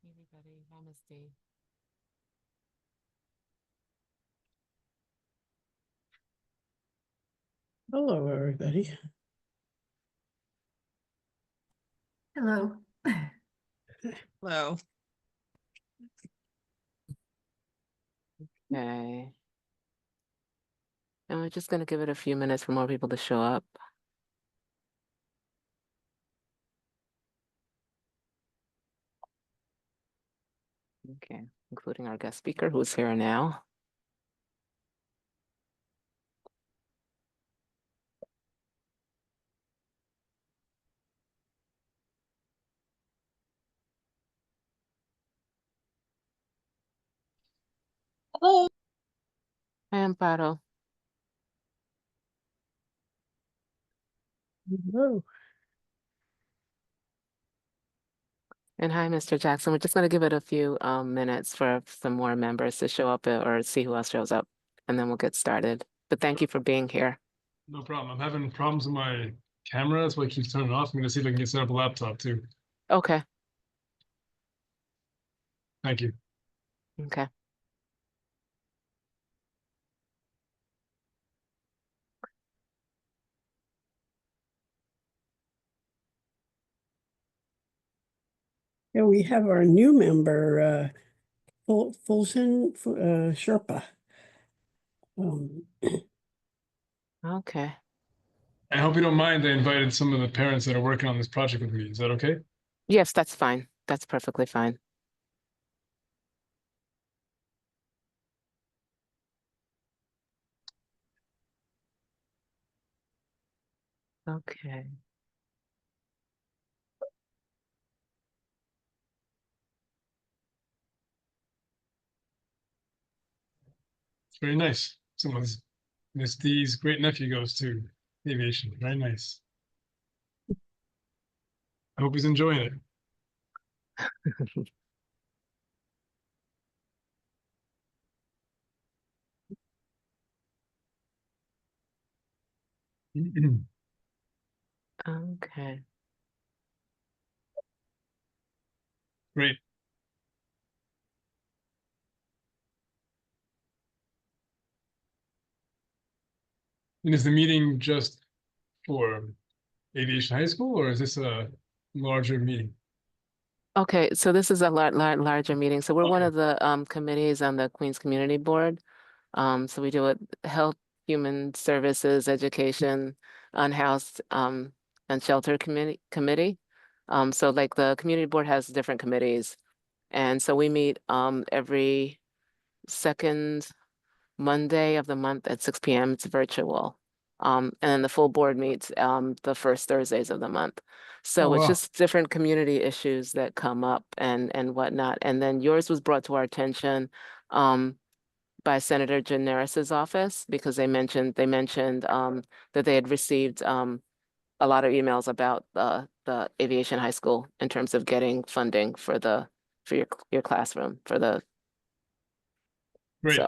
everybody. Hi, Miss D. Hello, everybody. Hello. Hello. Okay. And we're just going to give it a few minutes for more people to show up. Okay, including our guest speaker who's here now. Hello. Hi, Amparo. Hello. And hi, Mr. Jackson. We're just going to give it a few minutes for some more members to show up or see who else shows up, and then we'll get started. But thank you for being here. No problem. I'm having problems with my camera. That's why it keeps turning off. I'm gonna see if I can get set up a laptop too. Okay. Thank you. Okay. Yeah, we have our new member, Fulton Sherpa. Okay. I hope you don't mind. I invited some of the parents that are working on this project with me. Is that okay? Yes, that's fine. That's perfectly fine. Okay. It's very nice. Someone's Miss D's great nephew goes to aviation. Very nice. I hope he's enjoying it. Okay. Great. And is the meeting just for aviation high school, or is this a larger meeting? Okay, so this is a larger meeting. So we're one Okay. of the committees on the Queens Community Board. So we do it health, human services, education, unhoused, and shelter committee. So like the community board has different committees. And so we meet every second Monday of the month at 6 p.m. It's virtual. And then the full board meets the first Thursdays of the month. So Oh, it's wow. just different community issues that come up and whatnot. And then yours was brought to our attention by Senator Generis's office because they mentioned that they had received a lot of emails about the aviation high school in terms of getting funding for your classroom for the Great.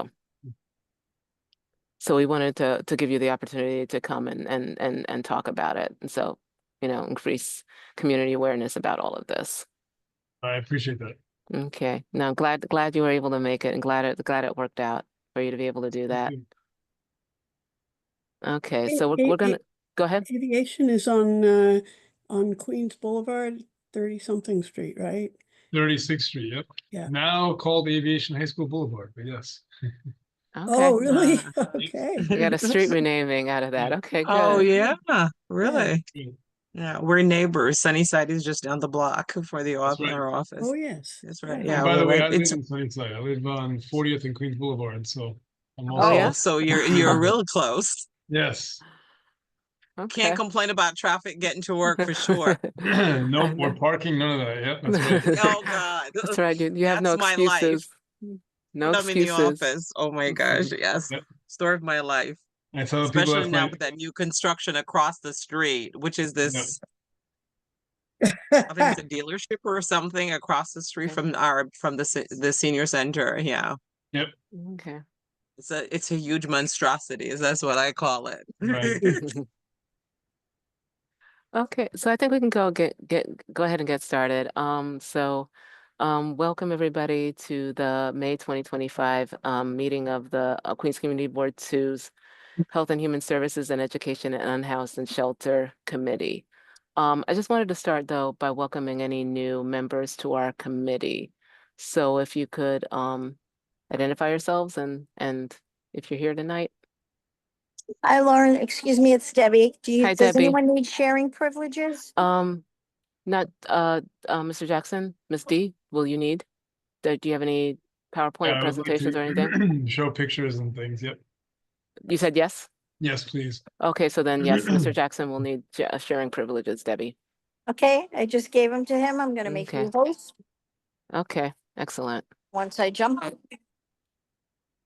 so we wanted to give you the opportunity to come and talk about it. And so, increase community awareness about all of this. I appreciate that. Okay. Now glad you were able to make it and glad it worked out for you to be able to do that. Okay, so we're gonna go ahead. Aviation is on Queens Boulevard, 30-something street, right? 36th Street, yep. Yeah. Now called Aviation High School Boulevard, but yes. Okay. Oh, really? Okay. You got a street renaming out of that. Okay, good. Oh, yeah, really? Yeah. Yeah, we're neighbors. Sunnyside is just down the block for the That's right. our office. Oh, yes. That's right. Yeah. Yeah, And by the we're way, right. I live It's in Sunnyside. I live on 40th and Queens Boulevard, so I'm Oh, also yeah? so you're real close. yes. Okay. Can't complain about traffic getting to work for sure. No more parking, none of that. Yep, that's right. Oh God, That's right. You have no that's my life. excuses. No When I'm in the excuses. office, oh my gosh, yes, Yep. story of my life. I tell people Especially that's now my with that new construction across the street, which is yeah. this, I think it's a dealership or something across the street Okay. from the senior center. Yeah, Yep. Okay. it's a huge monstrosity. That's what I call it. Right. Okay, so I think we can go ahead and get started. So Welcome everybody to the May 2025 meeting of the Queens Community Board 2's Health and Human Services and Education and Unhoused and Shelter Committee. I just wanted to start though by welcoming any new members to our committee. So if you could identify yourselves and if you're here tonight. Hi, Lauren. Excuse me, it's Debbie. Hi, Does Debbie. anyone need sharing privileges? Not Mr. Jackson, Ms. D, will you need? Do you have any PowerPoint Yeah, I would like presentations to or anything? Show pictures and things. Yep. You said yes? Yes, please. Okay, so then yes, Mr. Jackson will need sharing privileges, Debbie. Okay, I just gave them to him. I'm gonna make you Okay. host Okay, excellent. once I jump.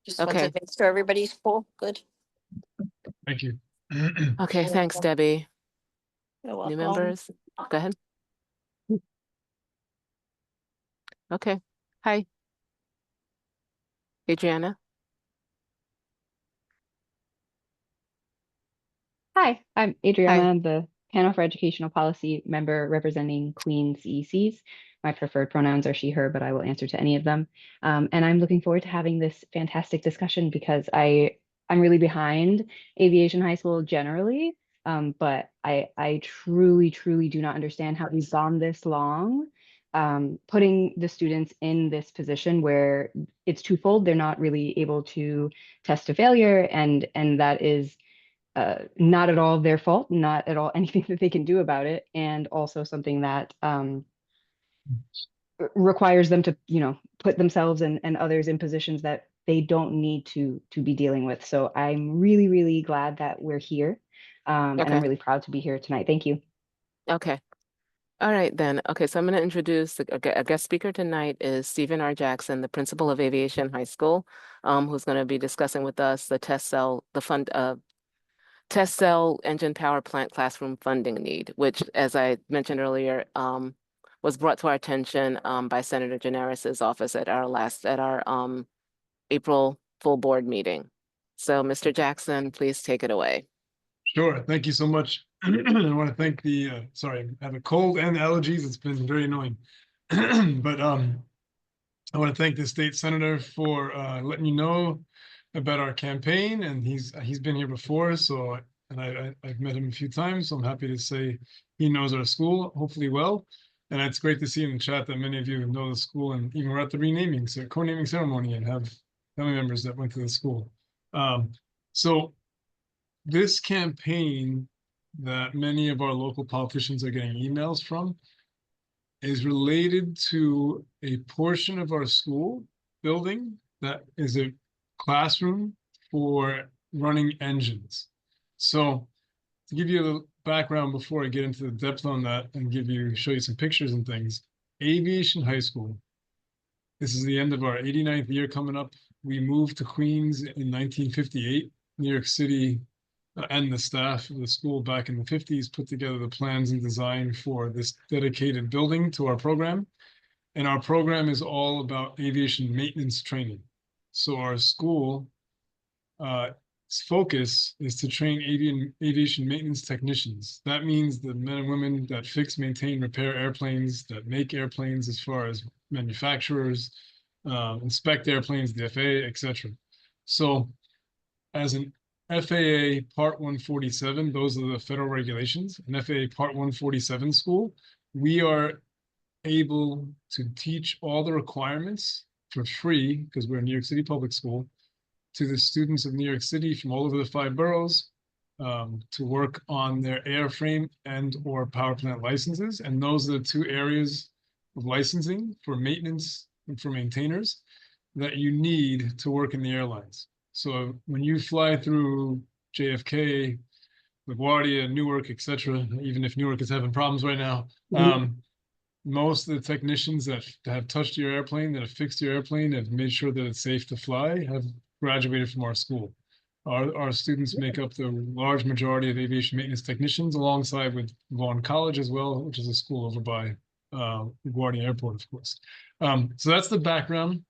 Just once I Okay. make sure everybody's full. Good. Thank you. Okay, thanks, Debbie. You're New welcome. members, go ahead. Okay, hi. Adriana, Hi, I'm Adriana, the Panel for Educational Policy member representing Queens ECs. My preferred pronouns are she, her, but I will answer to any of them. And I'm looking forward to having this fantastic discussion because I'm really behind Aviation High School generally, but I truly do not understand how we've gone this long, putting the students in this position where it's twofold. They're not really able to test to failure, and that is not at all their fault, not at all anything that they can do about it, and also something that requires them to, put themselves and others in positions that they don't need to be dealing with. So I'm really glad that we're here, and Okay. I'm really proud to be here tonight. Thank you. okay. All right then. Okay, so I'm going to introduce a guest speaker tonight is Stephen R. Jackson, the principal of Aviation High School, who's going to be discussing with us the test cell engine power plant classroom funding need, which, as I mentioned earlier, was brought to our attention by Senator Gianaris's office at our April full board meeting. So, Mr. Jackson, please take it away. Sure. Thank you so much. I want to thank the, sorry, I have a cold and allergies. It's been very annoying. But I want to thank the state senator for letting you know about our campaign, and he's been here before, so I've met him a few times, so I'm happy to say he knows our school hopefully well. And it's great to see in the chat that many of you know the school, and even we're at the co-naming ceremony and have family members that went to the school. So this campaign that many of our local politicians are getting emails from is related to a portion of our school building that is a classroom for running engines. So to give you a little background before I get into the depth on that and show you some pictures and things, Aviation High School, this is the end of our 89th year coming up. We moved to Queens in 1958. New York City and the staff of the school back in the 50s put together the plans and design for this dedicated building to our program. And our program is all about aviation maintenance training. So our school focus is to train aviation maintenance technicians. That means the men and women that fix, maintain, repair airplanes, that make airplanes as far as manufacturers, inspect airplanes, the FAA, etc. So as an FAA Part 147, those are the federal regulations, an FAA Part 147 school, we are able to teach all the requirements for free, because we're a New York City public school, to the students of New York City from all over the 5 boroughs to work on their airframe and or power plant licenses. And those are the 2 areas of licensing for maintenance and for maintainers that you need to work in the airlines. So when you fly through JFK, LaGuardia, Newark, etc., even if Newark is having problems right now, most of the technicians that have touched your airplane, that have fixed your airplane, have made sure that it's safe to fly, have graduated from our school. Our students make up the large majority of aviation maintenance technicians, alongside with Vaughn College as well, which is a school over by LaGuardia Airport, of course. So that's the background.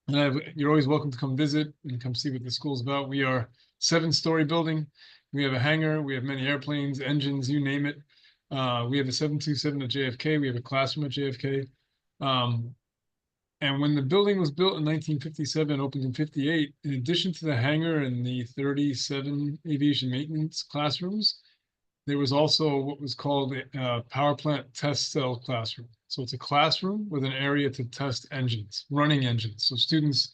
And you're always welcome to come visit and come see what the school's about. We are 7-story building. We have a hangar. We have many airplanes, engines, you name it. We have a 727 at JFK. We have a classroom at JFK. And when the building was built in 1957, opened in 58, in addition to the hangar and the 37 aviation maintenance classrooms, there was also what was called a power plant test cell classroom. So it's a classroom with an area to test engines, running engines. So students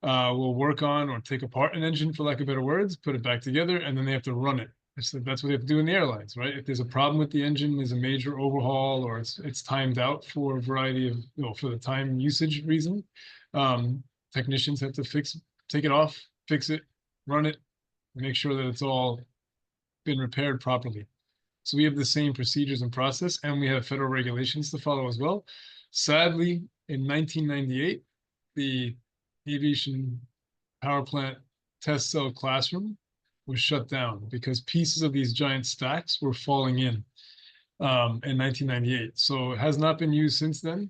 will work on or take apart an engine, for lack of better words, put it back together, and then they have to run it. That's what they have to do in the airlines, right? If there's a problem with the engine, there's a major overhaul, or it's timed out for a variety of, for the time usage reason, technicians have to take it off, fix it, run it, make sure that it's all been repaired properly. So we have the same procedures and process, and we have federal regulations to follow as well. Sadly, in 1998, the aviation power plant test cell classroom was shut down because pieces of these giant stacks were falling in 1998. So it has not been used since then.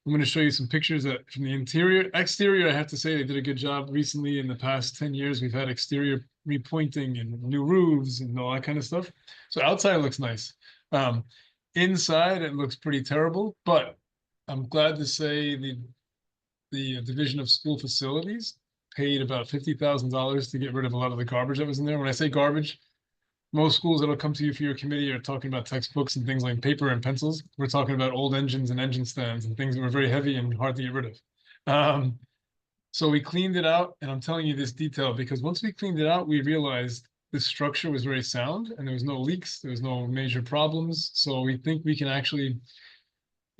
I'm going to show you some pictures from the interior. Exterior, I have to say they did a good job recently. In the past 10 years, we've had exterior repointing and new roofs and all that kind of stuff. So outside it looks nice. Inside it looks pretty terrible, but I'm glad to say the Division of School Facilities paid about $50,000 to get rid of a lot of the garbage that was in there. When I say garbage, most schools that'll come to you for your committee are talking about textbooks and things like paper and pencils. We're talking about old engines and engine stands and things that were very heavy and hard to get rid of. So we cleaned it out, and I'm telling you this detail because once we cleaned it out, we realized the structure was very sound and there was no leaks, there was no major problems. So we think we can actually,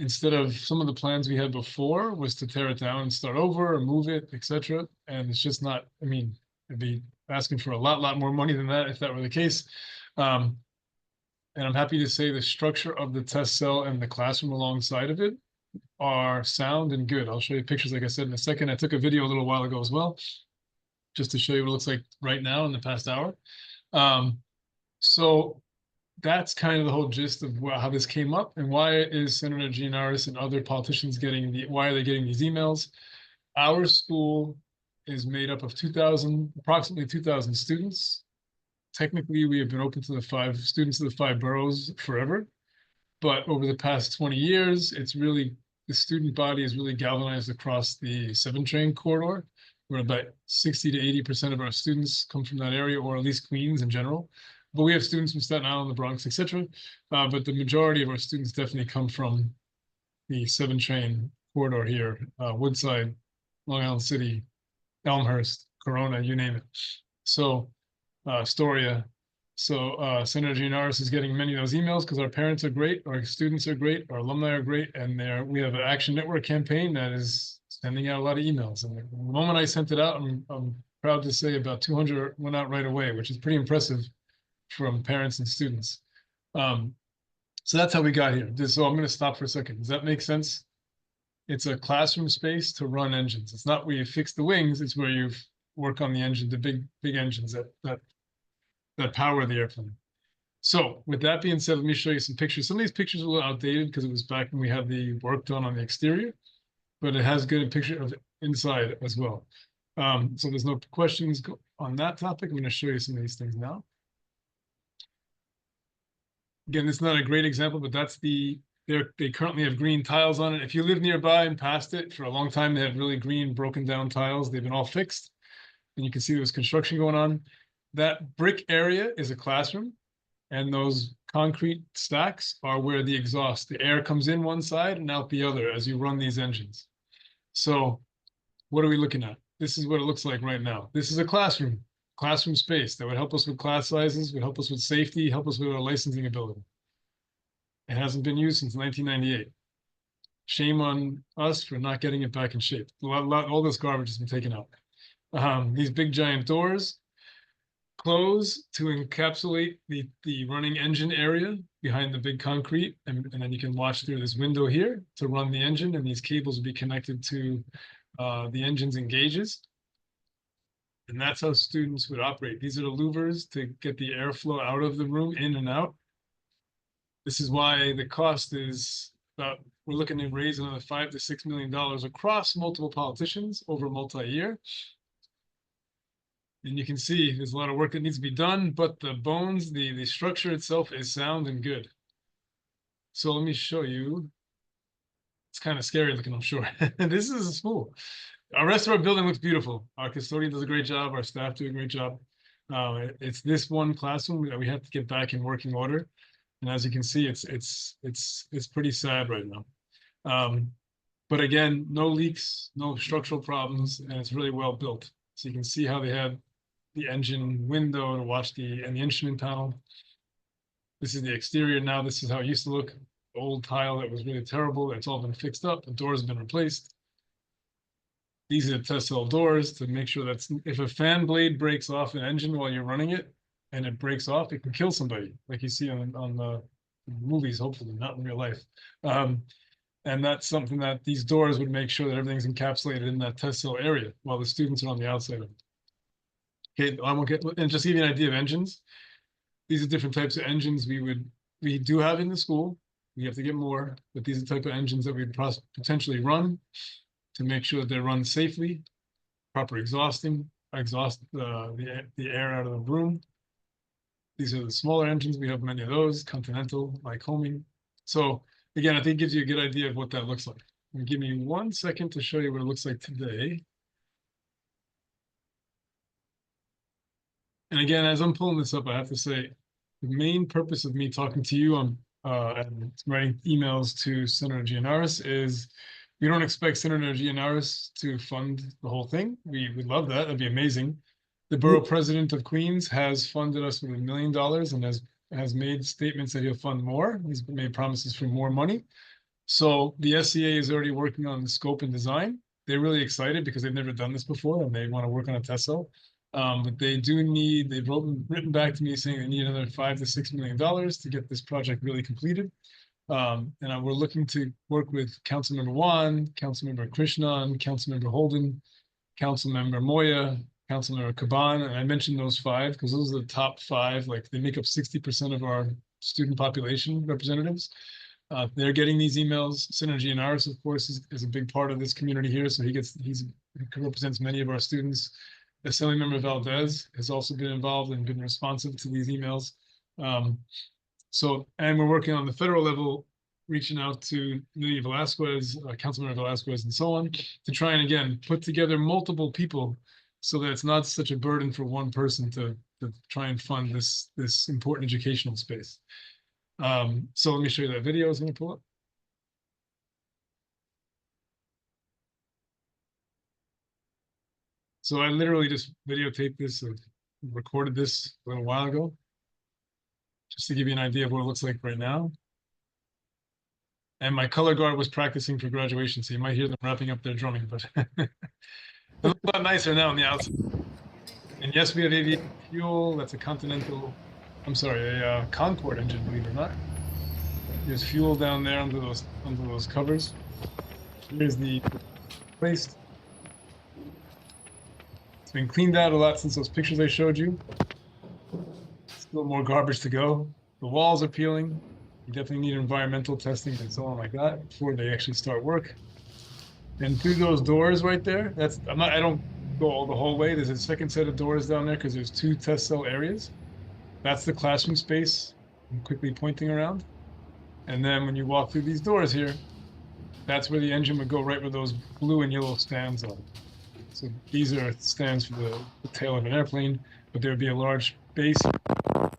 instead of some of the plans we had before was to tear it down and start over or move it, etc. And it's just not, I mean, it'd be asking for a lot more money than that if that were the case. And I'm happy to say the structure of the test cell and the classroom alongside of it are sound and good. I'll show you pictures, like I said, in a second. I took a video a little while ago as well, just to show you what it looks like right now in the past hour. So that's kind of the whole gist of how this came up and why is Senator Gianaris and other politicians why are they getting these emails? Our school is made up of approximately 2,000 students. Technically, we have been open to the 5 students of the 5 boroughs forever. But over the past 20 years, the student body is really galvanized across the 7 train corridor, where about 60 to 80% of our students come from that area, or at least Queens in general. But we have students from Staten Island, the Bronx, etc. But the majority of our students definitely come from the 7 train corridor here, Woodside, Long Island City, Elmhurst, Corona, you name it. So Astoria. So Senator Gianaris is getting many of those emails because our parents are great, our students are great, our alumni are great, and we have an Action Network campaign that is sending out a lot of emails. And the moment I sent it out, I'm proud to say about 200 went out right away, which is pretty impressive from parents and students. So that's how we got here. So I'm going to stop for a second. Does that make sense? It's a classroom space to run engines. It's not where you fix the wings. It's where you work on the engine, the big engines that power the airplane. So with that being said, let me show you some pictures. Some of these pictures are a little outdated because it was back when we had the work done on the exterior, but it has good picture of the inside as well. So there's no questions on that topic. I'm going to show you some of these things now. Again, this is not a great example, but that's they currently have green tiles on it. If you live nearby and past it for a long time, they have really green broken down tiles. They've been all fixed. And you can see there was construction going on. That brick area is a classroom, and those concrete stacks are where the air comes in one side and out the other as you run these engines. So what are we looking at? This is what it looks like right now. This is a classroom space that would help us with class sizes, would help us with safety, help us with our licensing ability. It hasn't been used since 1998. Shame on us for not getting it back in shape. All this garbage has been taken out. These big giant doors close to encapsulate the running engine area behind the big concrete, and then you can watch through this window here to run the engine, and these cables will be connected to the engine's engages. And that's how students would operate. These are the louvers to get the airflow out of the room, in and out. This is why the cost is about, we're looking to raise another $5 to $6 million across multiple politicians over multi-year. And you can see there's a lot of work that needs to be done, but the bones, the structure itself is sound and good. So let me show you It's kind of scary looking, I'm sure. This is a school. Our rest of our building looks beautiful. Our custodian does a great job. Our staff do a great job. It's this one classroom that we have to get back in working order. And as you can see, it's pretty sad right now. But again, no leaks, no structural problems, and it's really well built. So you can see how they had the engine window to watch the instrument panel. This is the exterior now. This is how it used to look. Old tile that was really terrible. It's all been fixed up. The doors have been replaced. These are the test cell doors to make sure that if a fan blade breaks off an engine while you're running it and it breaks off, it can kill somebody, like you see on the movies, hopefully, not in real life. And that's something that these doors would make sure that everything's encapsulated in that test cell area while the students are on the outside of it. Okay, and just to give you an idea of engines, these are different types of engines we do have in the school. We have to get more, but these are the type of engines that we'd potentially run to make sure that they run safely, proper exhaust the air out of the room. These are the smaller engines. We have many of those, Continental, Lycoming. So again, I think it gives you a good idea of what that looks like. And give me 1 second to show you what it looks like today. And again, as I'm pulling this up, I have to say, the main purpose of me talking to you and writing emails to Senator Gianaris is we don't expect Senator Gianaris to fund the whole thing. We would love that. That'd be amazing. The borough president of Queens has funded us with $1 million and has made statements that he'll fund more. He's made promises for more money. So the SCA is already working on the scope and design. They're really excited because they've never done this before and they want to work on a test cell. But they've written back to me saying they need another $5 to $6 million to get this project really completed. And we're looking to work with Councilmember Wan, Councilmember Krishnan, Councilmember Holden, Councilmember Moya, Councilmember Caban. And I mentioned those 5 because those are the top 5. Like they make up 60% of our student population representatives. They're getting these emails. Senator Gianaris, of course, is a big part of this community here. So he represents many of our students. Assemblymember Valdez has also been involved and been responsive to these emails. And we're working on the federal level, reaching out to Lydia Velasquez, Councilmember Velasquez, and so on, to try and again put together multiple people so that it's not such a burden for one person to try and fund this important educational space. So let me show you that video I was going to pull up. So I literally just videotaped this and recorded this a little while ago, just to give you an idea of what it looks like right now. And my color guard was practicing for graduation, so you might hear them wrapping up their drumming, but it looks a lot nicer now on the outside. And yes, we have aviation fuel. That's a Concorde engine, believe it or not. There's fuel down there under those covers. Here's the place. It's been cleaned out a lot since those pictures I showed you. Still more garbage to go. The walls are peeling. You definitely need environmental testing and so on like that before they actually start work. And through those doors right there, I don't go all the whole way. There's a second set of doors down there because there's 2 test cell areas. That's the classroom space. I'm quickly pointing around. And then when you walk through these doors here, that's where the engine would go, right where those blue and yellow stands are. So these are stands for the tail of an airplane, but there would be a large base.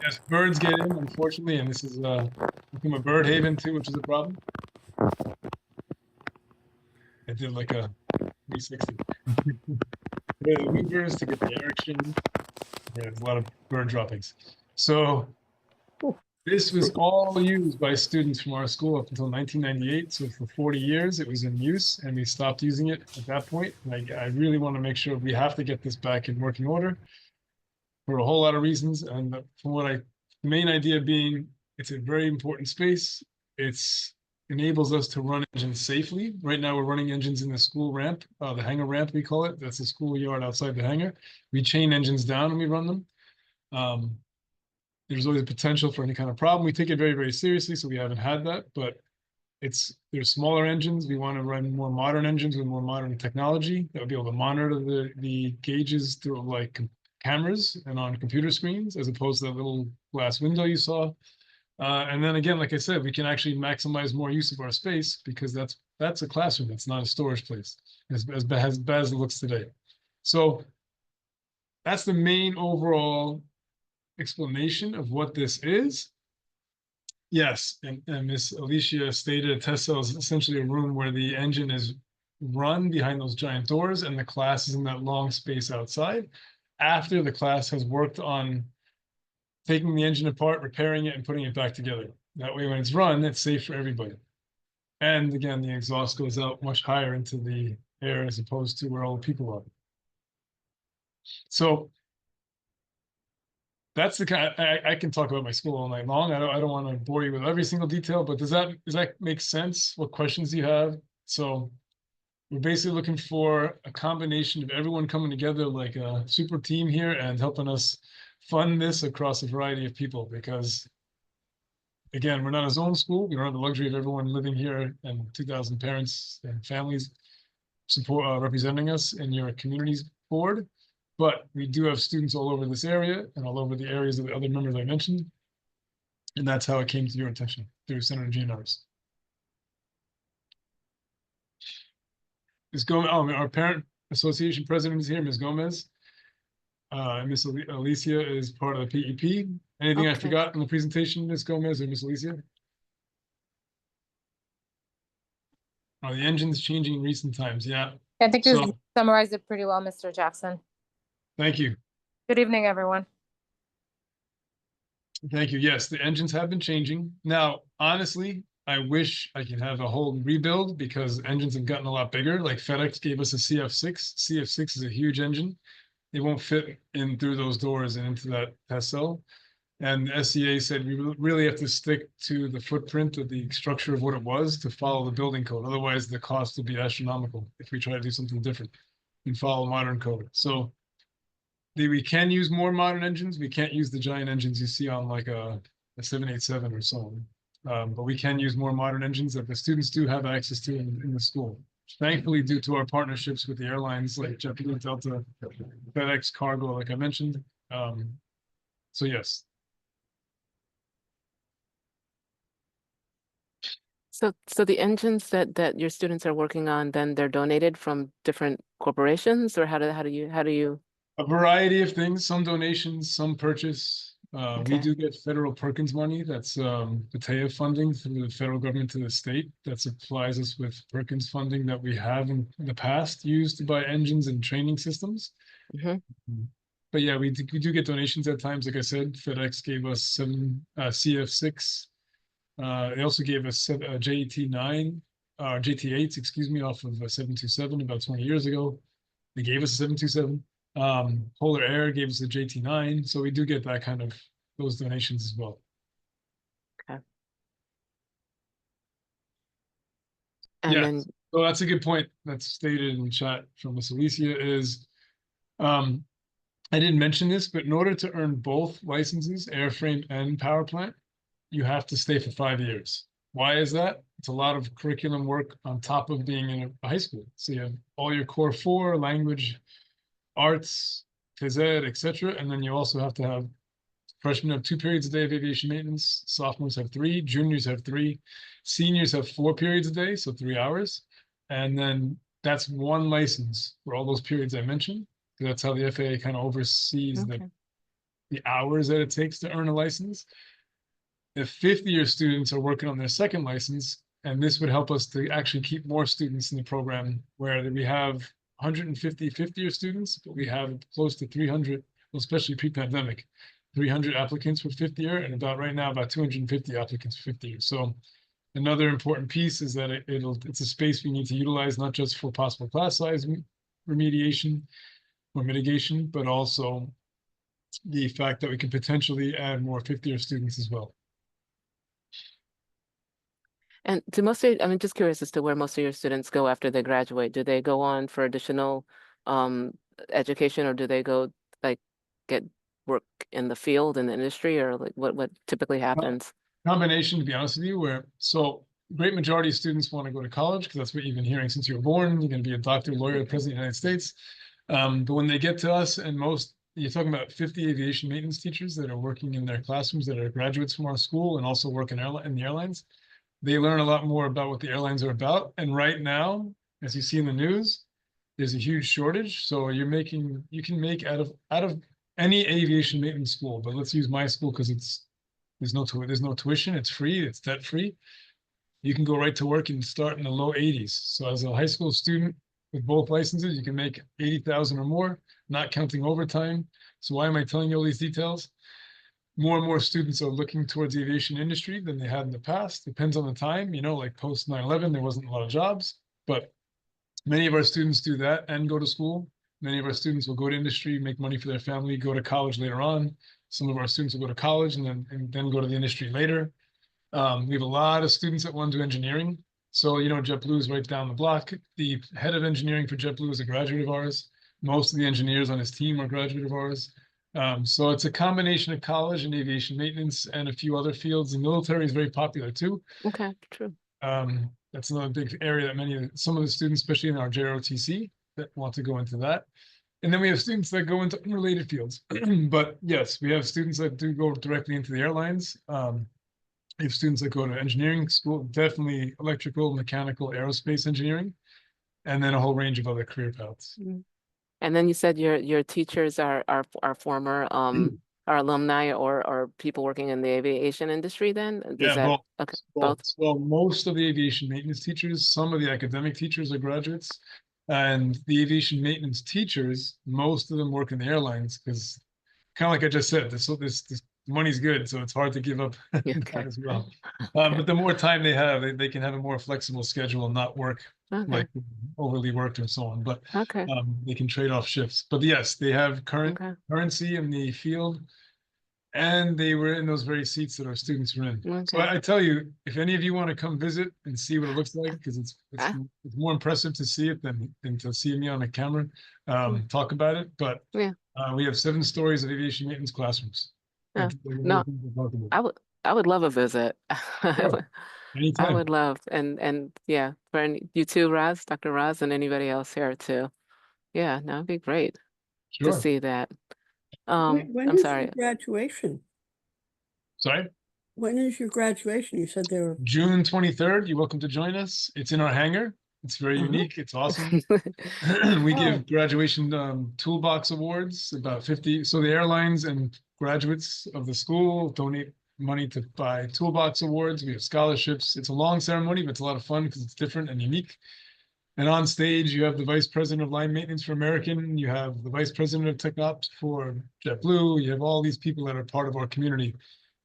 Yes, birds get in, unfortunately, and this is become a bird haven too, which is a problem. I did like a 360. The loopers to get the air exchange. There's a lot of bird droppings. So this was all used by students from our school up until 1998. So for 40 years, it was in use, and we stopped using it at that point. And I really want to make sure we have to get this back in working order for a whole lot of reasons. And from the main idea being, it's a very important space. It's enables us to run engines safely. Right now, we're running engines in the school ramp, the hangar ramp, we call it. That's the schoolyard outside the hangar. We chain engines down when we run them. There's always a potential for any kind of problem. We take it very, very seriously, so we haven't had that, but there's smaller engines. We want to run more modern engines with more modern technology that will be able to monitor the gauges through like cameras and on computer screens, as opposed to that little glass window you saw. And then again, like I said, we can actually maximize more use of our space because that's that's a classroom. It's not a storage place, as bad as it looks today. So that's the main overall explanation of what this is. Yes, and Miss Alicia stated a test cell is essentially a room where the engine is run behind those giant doors and the class is in that long space outside after the class has worked on taking the engine apart, repairing it, and putting it back together. That way, when it's run, it's safe for everybody. And again, the exhaust goes out much higher into the air as opposed to where all the people are. So that's the kind I can talk about my school all night long. I don't want to bore you with every single detail, but does that make sense? What questions do you have? So we're basically looking for a combination of everyone coming together like a super team here and helping us fund this across a variety of people, because again, we're not a zone school. We don't have the luxury of everyone living here and 2,000 parents and families support representing us in your communities board. But we do have students all over this area and all over the areas of the other members I mentioned. And that's how it came to your attention through Senator Gianaris. Ms. Gomez, our parent association president is here, Ms. Gomez. Ms. Alicia is part of the PEP. Anything I Okay. forgot in the presentation, Ms. Gomez or Ms. Alicia? Are the engines changing in recent times? Yeah, I think you So- summarized it pretty well, Mr. Jackson. thank you. Good evening, everyone. Thank you. Yes, the engines have been changing. Now, honestly, I wish I could have a whole rebuild because engines have gotten a lot bigger. Like FedEx gave us a CF6. CF6 is a huge engine. It won't fit in through those doors and into that test cell. And the SCA said we really have to stick to the footprint of the structure of what it was to follow the building code. Otherwise, the cost would be astronomical if we try to do something different and follow modern code. So we can use more modern engines. We can't use the giant engines you see on like a 787 or so on. But we can use more modern engines that the students do have access to in the school. Thankfully, due to our partnerships with the airlines like JetBlue, Delta, FedEx, Cargo, like I mentioned. So yes. So the engines that your students are working on, then they're donated from different corporations, or how do you? A variety of things, some donations, some purchase. We Okay. do get federal Perkins money. That's PATEA funding through the federal government to the state that supplies us with Perkins funding that we have in the past used to buy engines and training systems. Mhm. But yeah, we do get donations at times. Like I said, FedEx gave us 7 CF6. They also gave us JT9, JT8s, excuse me, off of a 727 about 20 years ago. They gave us a 727. Polar Air gave us a JT9, so we do get that kind of those donations as well. And Yeah. then, So that's a good point that's stated in chat from Miss Alicia is, I didn't mention this, but in order to earn both licenses, airframe and power plant, you have to stay for 5 years. Why is that? It's a lot of curriculum work on top of being in a high school. So you have all your core 4, language, arts, phys ed, etc. And then you also have to have freshmen have 2 periods a day of aviation maintenance, sophomores have 3, juniors have 3, seniors have 4 periods a day, so 3 hours. And then that's 1 license for all those periods I mentioned. That's how the FAA kind of oversees okay. the hours that it takes to earn a license. The 5th-year students are working on their 2nd license, and this would help us to actually keep more students in the program, where we have 150 5th-year students, but we have close to 300, well, especially pre-pandemic, 300 applicants for 5th year, and right now about 250 applicants for 5th year. So another important piece is that it's a space we need to utilize, not just for possible class size remediation or mitigation, but also the fact that we could potentially add more 5th-year students as well. And do I'm just curious as to where most of your students go after they graduate. Do they go on for additional education, or do they go like get work in the field, in the industry, or like what typically happens? Combination, to be honest with you, great majority of students want to go to college because that's what you've been hearing since you were born. You're going to be a doctor, lawyer, president of the United States. But when they get to us, and you're talking about 50 aviation maintenance teachers that are working in their classrooms that are graduates from our school and also work in the airlines. they learn a lot more about what the airlines are about. And right now, as you see in the news, there's a huge shortage. So you can make out of any aviation maintenance school, but let's use my school because there's no tuition, it's free, it's debt free. You can go right to work and start in the low 80s. So as a high school student with both licenses, you can make 80,000 or more, not counting overtime. So why am I telling you all these details? More and more students are looking towards the aviation industry than they had in the past. Depends on the time, like post 9/11, there wasn't a lot of jobs, but many of our students do that and go to school. Many of our students will go to industry, make money for their family, go to college later on. Some of our students will go to college and then go to the industry later. We have a lot of students that want to do engineering. So, JetBlue is right down the block. The head of engineering for JetBlue is a graduate of ours. Most of the engineers on his team are graduate of ours. So it's a combination of college and aviation maintenance and a few other fields. The military is very popular too. Okay, true. That's another big area that some of the students, especially in our JROTC, that want to go into that. And then we have students that go into unrelated fields. But yes, we have students that do go directly into the airlines. We have students that go to engineering school, definitely electrical, mechanical, aerospace engineering, and then a whole range of other career paths. And then you said your teachers are former are alumni or people working in the aviation industry then? Yeah, that, both. okay, Both. both? Well, most of the aviation maintenance teachers, some of the academic teachers are graduates, and the aviation maintenance teachers, most of them work in the airlines because, kind of like I just said, this money's good, so it's hard to give up Okay. that as well. But the more time they have, they can have a more flexible schedule and not work Okay, like overly worked and so on. But okay, they can trade off shifts. But yes, they have okay, currency in the field, and they were in those very seats that our students were in. So okay. I tell you, if any of you want to come visit and see what it looks like, because it's Ah. more impressive to see it than to see me on a camera talk about it. But Yeah. we have 7 stories of aviation maintenance classrooms. Yeah. They're No, more things to talk about. I would love a visit. Sure. I Anytime. would love, and yeah, you too, Dr. Raz, and anybody else here too. Yeah, that would be great to Sure. see that. When I'm is sorry. your graduation? Sorry. When is your graduation? You said there were. June 23rd. You're welcome to join us. It's in our hangar. It's very Uh-huh. unique. It's awesome. We Oh. give graduation toolbox awards, about 50. So the airlines and graduates of the school donate money to buy toolbox awards. We have scholarships. It's a long ceremony, but it's a lot of fun because it's different and unique. And on stage, you have the vice president of line maintenance for American. You have the vice president of tech ops for JetBlue. You have all these people that are part of our community.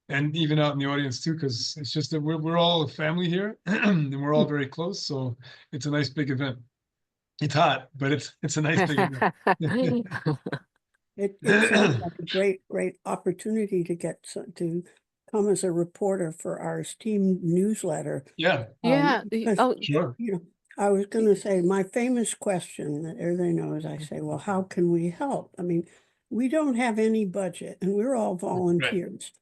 And even out in the audience too, because it's just that we're all a family here and we're all very close. So it's a nice big event. It's hot, but it's a nice big event. It sounds like a great opportunity to come as a reporter for our STEAM newsletter. Yeah, Yeah. because, sure. I was going to say my famous question that everybody knows. I say, well, how can we help? I mean, we don't have any budget and we're all volunteers,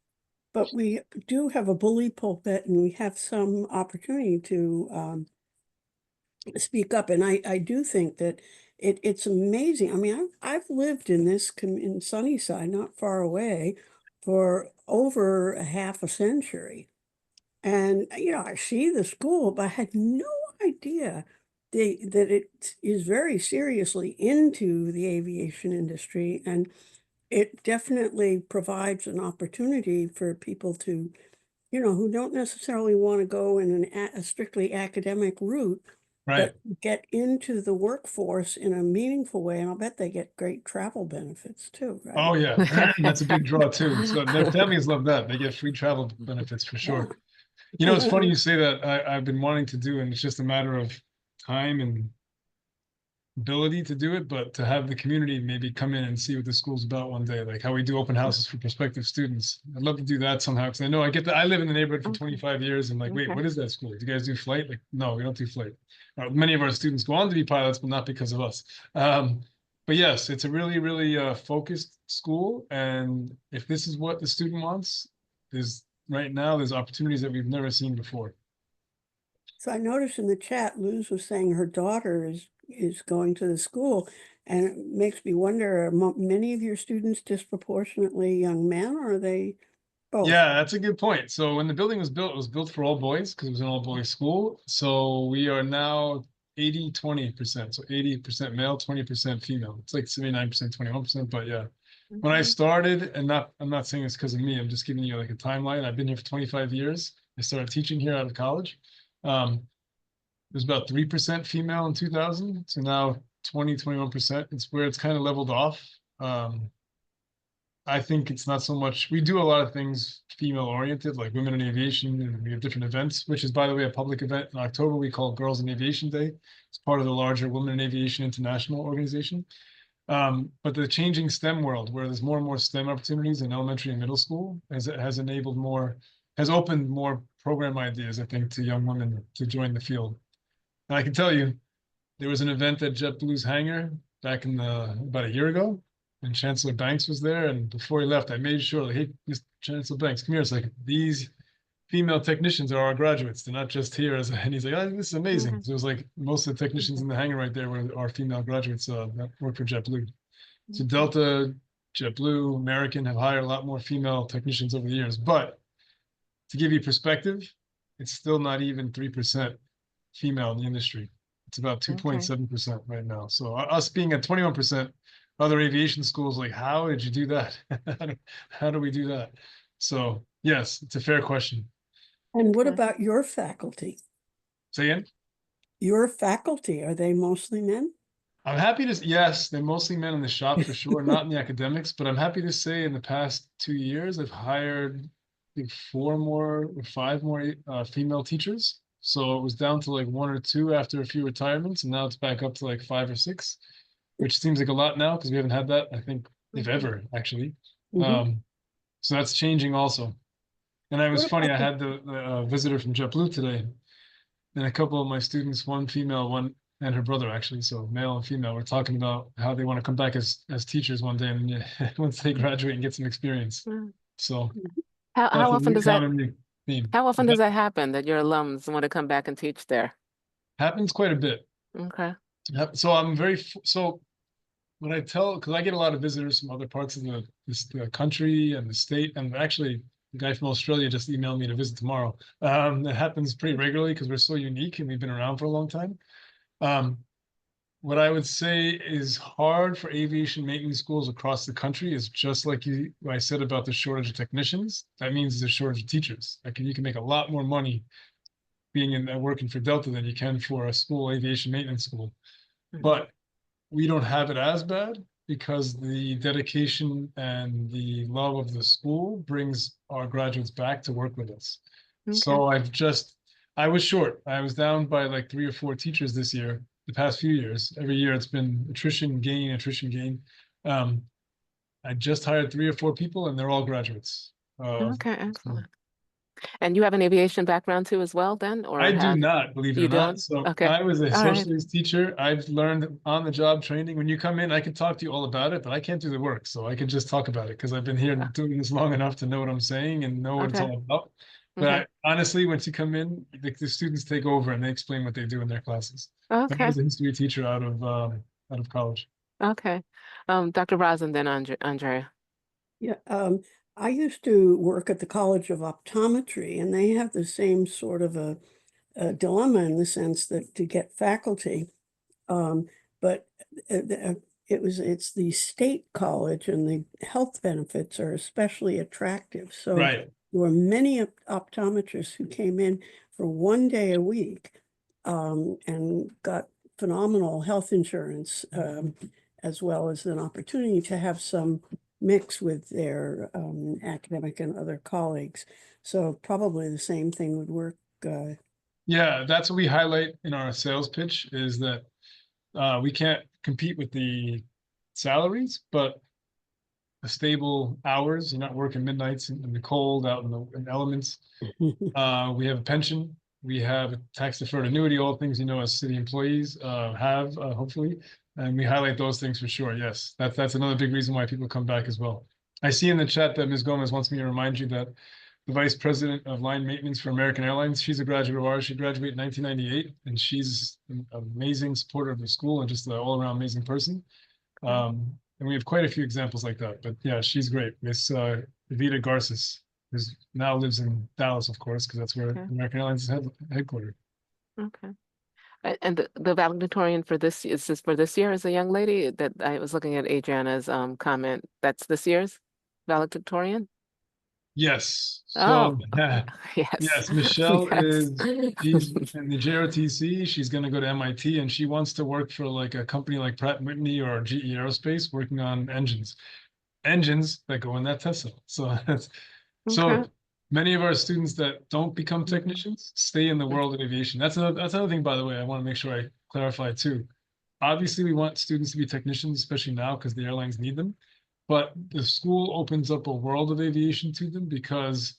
but we do have a bully pulpit and we have some opportunity to speak up. And I do think that it's amazing. I mean, I've lived in in Sunnyside, not far away, for over half a century. And, I see the school, but I had no idea that it is very seriously into the aviation industry. And it definitely provides an opportunity for people to, who don't necessarily want to go in a strictly academic route, Right. but get into the workforce in a meaningful way. And I'll bet they get great travel benefits too, right? Oh yeah, that's a big draw too. So their families love that. They get free travel benefits for sure. It's funny you say that. I've been wanting to do, and it's just a matter of time and ability to do it, but to have the community maybe come in and see what the school's about one day, like how we do open houses for prospective students. I'd love to do that somehow, because I know I live in the neighborhood for 25 years and wait, Okay. what is that school? Do you guys do flight? Like, no, we don't do flight. Many of our students go on to be pilots, but not because of us. But yes, it's a really, really focused school. And if this is what the student wants, right now, there's opportunities that we've never seen before. So I noticed in the chat, Luz was saying her daughter is going to the school, and it makes me wonder, are many of your students disproportionately young men, or are they both? Yeah, that's a good point. So when the building was built, it was built for all boys because it was an all boys school. So we are now 80-20%. So 80% male, 20% female. It's like 79%, 21%. But yeah, when I started, and I'm not saying this because of me, I'm just giving you like a timeline. I've been here for 25 years. I started teaching here out of college. It was about 3% female in 2000. So now 21%. It's where it's kind of leveled off. I think it's not so much, we do a lot of things female oriented, like Women in Aviation, and we have different events, which is, by the way, a public event in October we call Girls in Aviation Day. It's part of the larger Women in Aviation International organization. But the changing STEM world, where there's more and more STEM opportunities in elementary and middle school, has opened more program ideas, I think, to young women to join the field. And I can tell you, there was an event at JetBlue's hangar back in about a year ago, and Chancellor Banks was there. And before he left, I made sure, like, hey, Mr. Chancellor Banks, come here. It's like, these female technicians are our graduates. They're not just here as and he's like, oh, this is amazing. So it was like most of the technicians in the hangar right there were our female graduates that work for JetBlue. So Delta, JetBlue, American have hired a lot more female technicians over the years. But to give you perspective, it's still not even 3% female in the industry. It's about 2.7% right now. So us being at 21%, other aviation schools, like, how did you do that? How do we do that? So yes, it's a fair question. And what about your faculty? Say again? Your faculty, are they mostly men? I'm happy to, yes, they're mostly men in the shop for sure, not in the academics, but I'm happy to say in the past 2 years, I've hired, I think, 4 more or 5 more female teachers. So it was down to like 1 or 2 after a few retirements, and now it's back up to like 5 or 6. Which seems like a lot now because we haven't had that, I think, if ever, actually. So that's changing also. And it was funny, I had the visitor from JetBlue today, and a couple of my students, one female, one and her brother actually, so male and female, were talking about how they want to come back as teachers one day, and once they graduate and get some experience. So How often does that happen that your alums want to come back and teach there? Happens quite a bit. Okay. So I'm so when I tell, because I get a lot of visitors from other parts of the country and the state, and actually the guy from Australia just emailed me to visit tomorrow. That happens pretty regularly because we're so unique and we've been around for a long time. What I would say is hard for aviation maintenance schools across the country is just like I said about the shortage of technicians. That means there's a shortage of teachers. Like, you can make a lot more money working for Delta than you can for a school aviation maintenance school. But we don't have it as bad because the dedication and the love of the school brings our graduates back to work with us. So I was short. I was down by like 3 or 4 teachers this year, the past few years. Every year it's been attrition gain. I just hired 3 or 4 people and they're all graduates. Okay, excellent. And you have an aviation background too as well then? Or I do not, believe it or not. So I was a socialist teacher. I've learned on the job training. When you come in, I can talk to you all about it, but I can't do the work. So I can just talk about it because I've been here doing this long enough to know what I'm saying and know what it's all about. But honestly, once you come in, the students take over and they explain what they do in their classes. I was a history teacher out of college. Okay. Dr. Rosen, then Andrea. Yeah, I used to work at the College of Optometry, and they have the same sort of a dilemma in the sense that to get faculty, but it's the state college, and the health benefits are especially attractive. So there were many optometrists who came in for 1 day a week and got phenomenal health insurance, as well as an opportunity to have some mix with their academic and other colleagues. So probably the same thing would work. Yeah, that's what we highlight in our sales pitch, is that we can't compete with the salaries, but the stable hours. You're not working midnights in the cold, out in the elements. We have a pension. We have a tax-deferred annuity, all things as city employees have, hopefully. And we highlight those things for sure. Yes, that's another big reason why people come back as well. I see in the chat that Ms. Gomez wants me to remind you that the vice president of line maintenance for American Airlines, she's a graduate of ours. She graduated in 1998, and she's an amazing supporter of the school and just an all-around amazing person. And we have quite a few examples like that. But yeah, she's great. Miss Evita Garces who's now lives in Dallas, of course, because that's where Okay. American Airlines is headquartered. Okay. And the valedictorian for this, is this for this year as a young lady? That I was looking at Adriana's comment, that's this year's valedictorian? Yes. Oh, So yes. yes, Michelle Yes. she's in the JROTC. She's going to go to MIT, and she wants to work for like a company like Pratt & Whitney or GE Aerospace, working on engines that go in that Tesla. So that's Okay. so many of our students that don't become technicians stay in the world of aviation. That's another thing, by the way, I want to make sure I clarify too. Obviously, we want students to be technicians, especially now because the airlines need them. But the school opens up a world of aviation to them because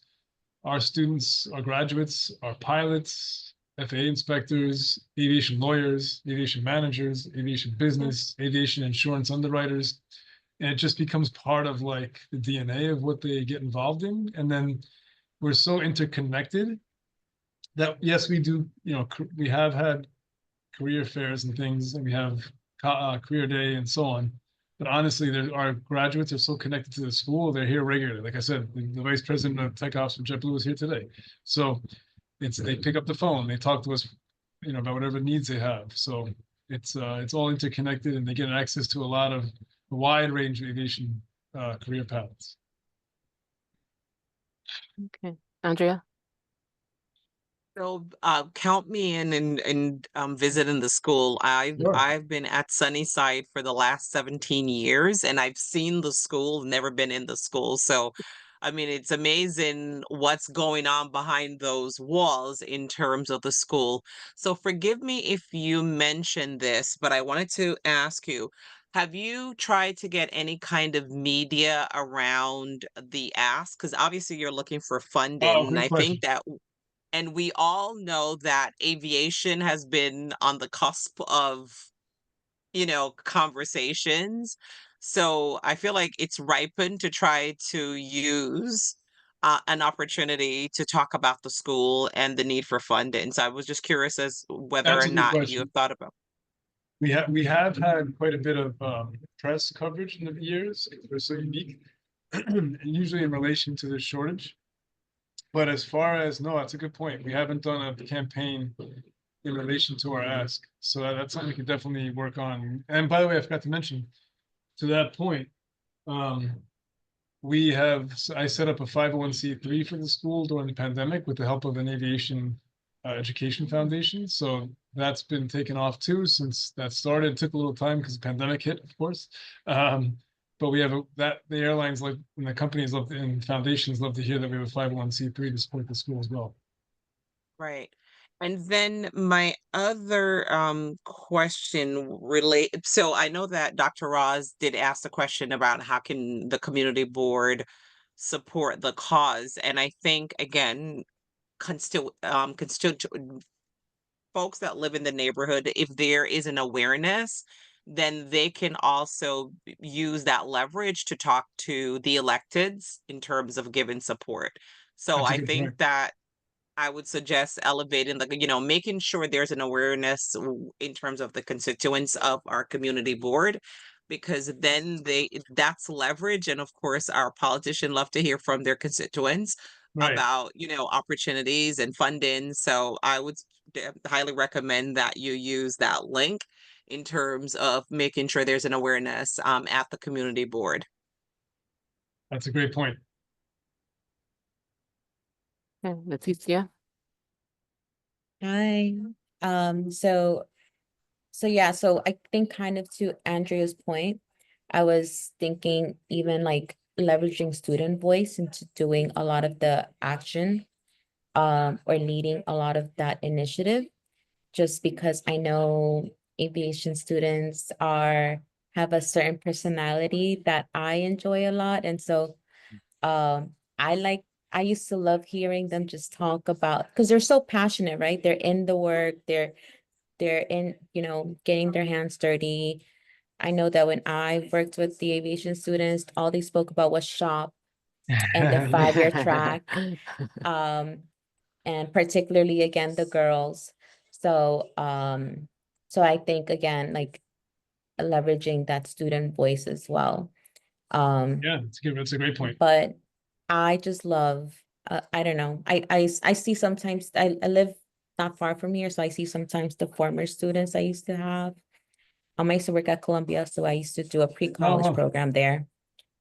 our students, our graduates, are pilots, FAA inspectors, aviation lawyers, aviation managers, aviation business, aviation insurance underwriters. And it just becomes part of like the DNA of what they get involved in. And then we're so interconnected that yes, we do, we have had career fairs and things, and we have career day and so on. But honestly, our graduates are so connected to the school; they're here regularly. Like I said, the vice president of Tech Ops from JetBlue was here today, so they pick up the phone, they talk to us, about whatever needs they have. So it's all interconnected, and they get access to a wide range of aviation career paths. Okay. Andrea? So count me in and visiting the school. Sure. I've been at Sunnyside for the last 17 years, and I've seen the school, never been in the school. So I mean, it's amazing what's going on behind those walls in terms of the school. So forgive me if you mentioned this, but I wanted to ask you, have you tried to get any kind of media around the ask? Because obviously you're looking for funding, Oh, and great I question. think that and we all know that aviation has been on the cusp of, conversations. So I feel like it's ripened to try to use an opportunity to talk about the school and the need for funding. So I was just curious as whether That's or a good not you have question. thought about. We have had quite a bit of press coverage in the years. We're so unique, and usually in relation to the shortage. But as far as no, that's a good point. We haven't done a campaign in relation to our ask, so that's something we could definitely work on. And by the way, I forgot to mention, to that point, I set up a 501c3 for the school during the pandemic with the help of an aviation education foundation. So that's been taken off too since that started. It took a little time because the pandemic hit, of course. But we have the airlines and the companies and foundations love to hear that we have a 501c3 to support the school as well. Right. And then my other question so I know that Dr. Roz did ask the question about how can the community board support the cause. And I think again, folks that live in the neighborhood, if there is an awareness, then they can also use that leverage to talk to the electeds in terms of giving support. So That's a I good think point. that I would suggest elevating making sure there's an awareness in terms of the constituents of our community board, because then that's leverage. And of course, our politicians love to hear from their constituents Right. about, opportunities and funding. So I would highly recommend that you use that link in terms of making sure there's an awareness at the community board. That's a great point. Okay, Leticia? Hi. So I think kind of to Andrea's point, I was thinking even like leveraging student voice into doing a lot of the action or leading a lot of that initiative, just because I know aviation students have a certain personality that I enjoy a lot. And so I used to love hearing them just talk about, because they're so passionate, right? They're in the work, they're in, getting their hands dirty. I know that when I worked with the aviation students, all they spoke about was shop and the 5-year track. And particularly again, the girls. So I think again, like leveraging that student voice as well. Yeah, that's a great point. But I just love I don't know. I see sometimes I live not far from here, so I see sometimes the former students I used to have. I used to work at Columbia, so I used to do a pre-college Oh. program there.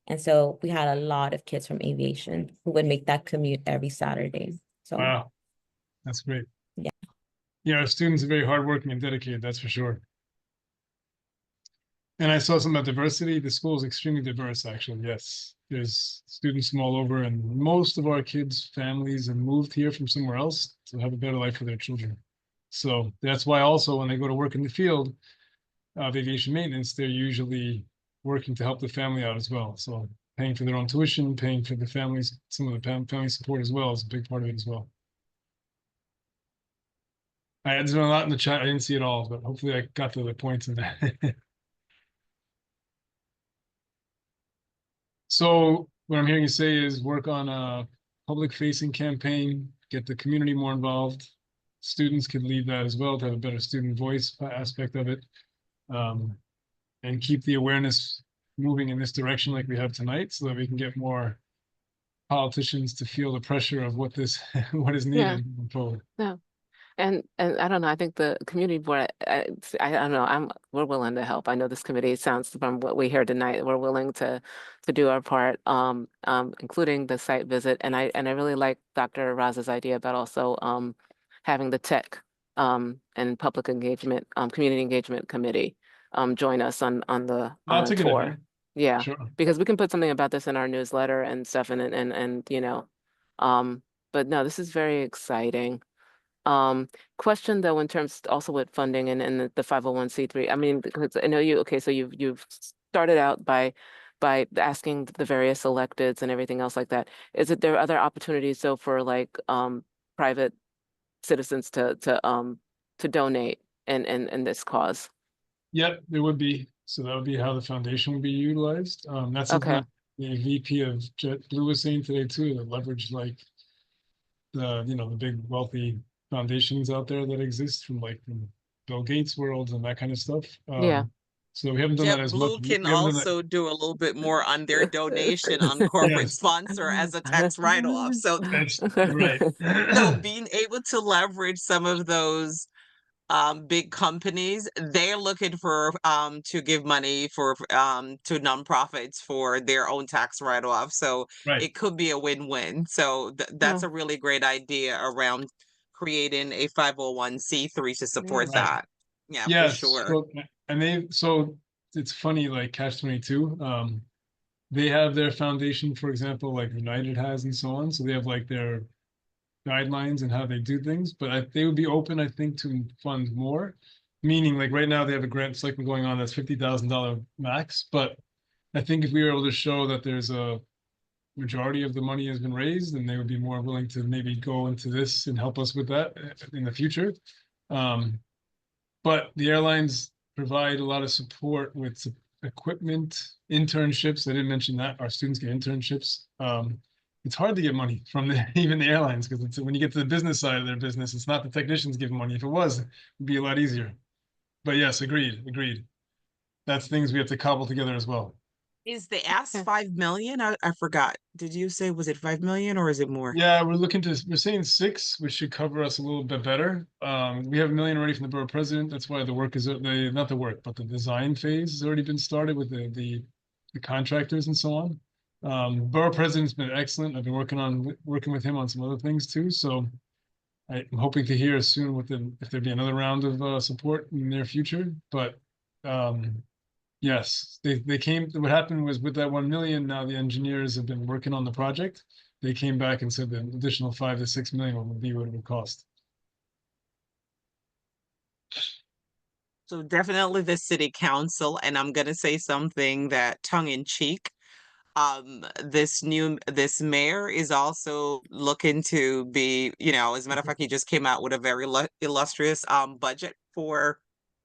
And so we had a lot of kids from aviation who would make that commute every Saturday. So Wow, that's great. Yeah. Yeah, our students are very hardworking and dedicated, that's for sure. And I saw some about diversity. The school is extremely diverse, actually. Yes, there's students from all over, and most of our kids' families have moved here from somewhere else to have a better life for their children. So that's why also when they go to work in the field of aviation maintenance, they're usually working to help the family out as well. So paying for their own tuition, paying for the families, some of the family support as well is a big part of it as well. I had a lot in the chat. I didn't see it all, but hopefully I got to the points in that. So what I'm hearing you say is work on a public facing campaign, get the community more involved. Students could lead that as well to have a better student voice aspect of it. And keep the awareness moving in this direction like we have tonight so that we can get more politicians to feel the pressure of what this what is Yeah. needed moving forward. And I don't know, I think the community board, I don't know, we're willing to help. I know this committee sounds from what we hear tonight, we're willing to do our part, including the site visit. And I really like Dr. Raz's idea about also having the tech and public engagement, community engagement committee join us on the That's a good tour. idea. Yeah, Sure. because we can put something about this in our newsletter and stuff and you know, but no, this is very exciting. Question though, in terms also with funding and the 501c3, I mean, because I know okay, so you've started out by asking the various electeds and everything else like that. Is it there other opportunities so for like private citizens to donate in this cause? Yep, there would be. So that would be how the foundation would be utilized. That's something Okay. that the VP of JetBlue was saying today too, to leverage like the the big wealthy foundations out there that exist from Bill Gates world and that kind of stuff. Yeah. So we haven't done that as much. JetBlue can We haven't done that. also do a little bit more on their donation on corporate Yes. sponsor as a tax write-off. So That's right. so being able to leverage some of those big companies, they're looking for to give money for to nonprofits for their own tax write-off. So Right. it could be a win-win. So that's a really great idea around creating a 501c3 to support Right. that. Yeah, for Yes. sure. So it's funny, like Catch-22. They have their foundation, for example, like United has and so on. So they have like their guidelines and how they do things, but they would be open, I think, to fund more. Meaning, like right now, they have a grant cycle going on that's $50,000 max. But I think if we were able to show that there's a majority of the money has been raised, then they would be more willing to maybe go into this and help us with that in the future. But the airlines provide a lot of support with equipment, internships. I didn't mention that our students get internships. It's hard to get money from even the airlines because when you get to the business side of their business, it's not the technicians giving money. If it was, it'd be a lot easier. But yes, agreed. That's things we have to cobble together as well. Is the ask 5 million? I forgot. Did you say, was it 5 million or is it more? Yeah, we're saying 6, which should cover us a little bit better. We have $1 million already from the borough president. That's why the work is not the work, but the design phase has already been started with the contractors and so on. Borough president's been excellent. I've been working with him on some other things too. So I'm hoping to hear soon if there'd be another round of support in the near future. But yes, they came. What happened was with that 1 million, now the engineers have been working on the project. They came back and said the additional 5 to 6 million would be what it would cost. So definitely the city council, and I'm gonna say something that tongue in cheek. This mayor is also looking to be, as a matter of fact, he just came out with a very illustrious budget for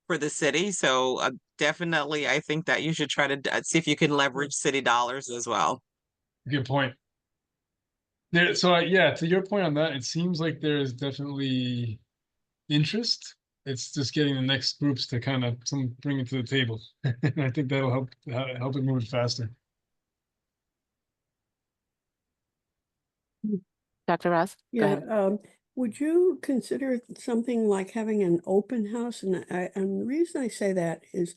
the city. So definitely, I think that you should try to see if you can leverage city dollars as well. Good point. Yeah, to your point on that, it seems like there is definitely interest. It's just getting the next groups to kind of bring it to the table. And I think that'll help it move faster. Dr. Ross? Go Yeah, ahead. would you consider something like having an open house? And the reason I say that is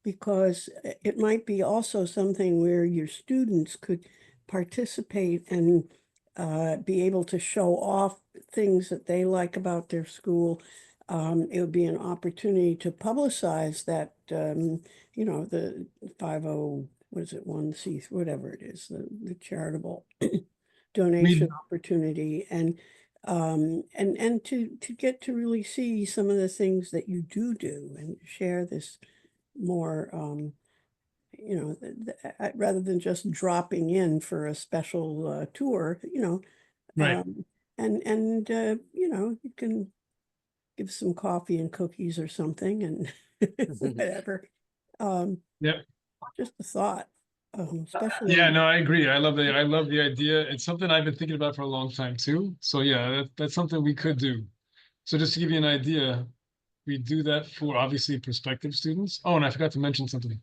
because it might be also something where your students could participate and be able to show off things that they like about their school. It would be an opportunity to publicize that, you know, the 50, what is it, 1C, whatever it is, the charitable donation opportunity, and to get to really see some of the things that you do and share this more, you know, rather than just dropping in for a special tour, you know. Right. And you know, you can give some coffee and cookies or something and whatever. Yep. Just a thought, especially. Yeah, no, I agree. I love the idea. It's something I've been thinking about for a long time too. So yeah, that's something we could do. So just to give you an idea, we do that for obviously prospective students. Oh, and I forgot to mention something.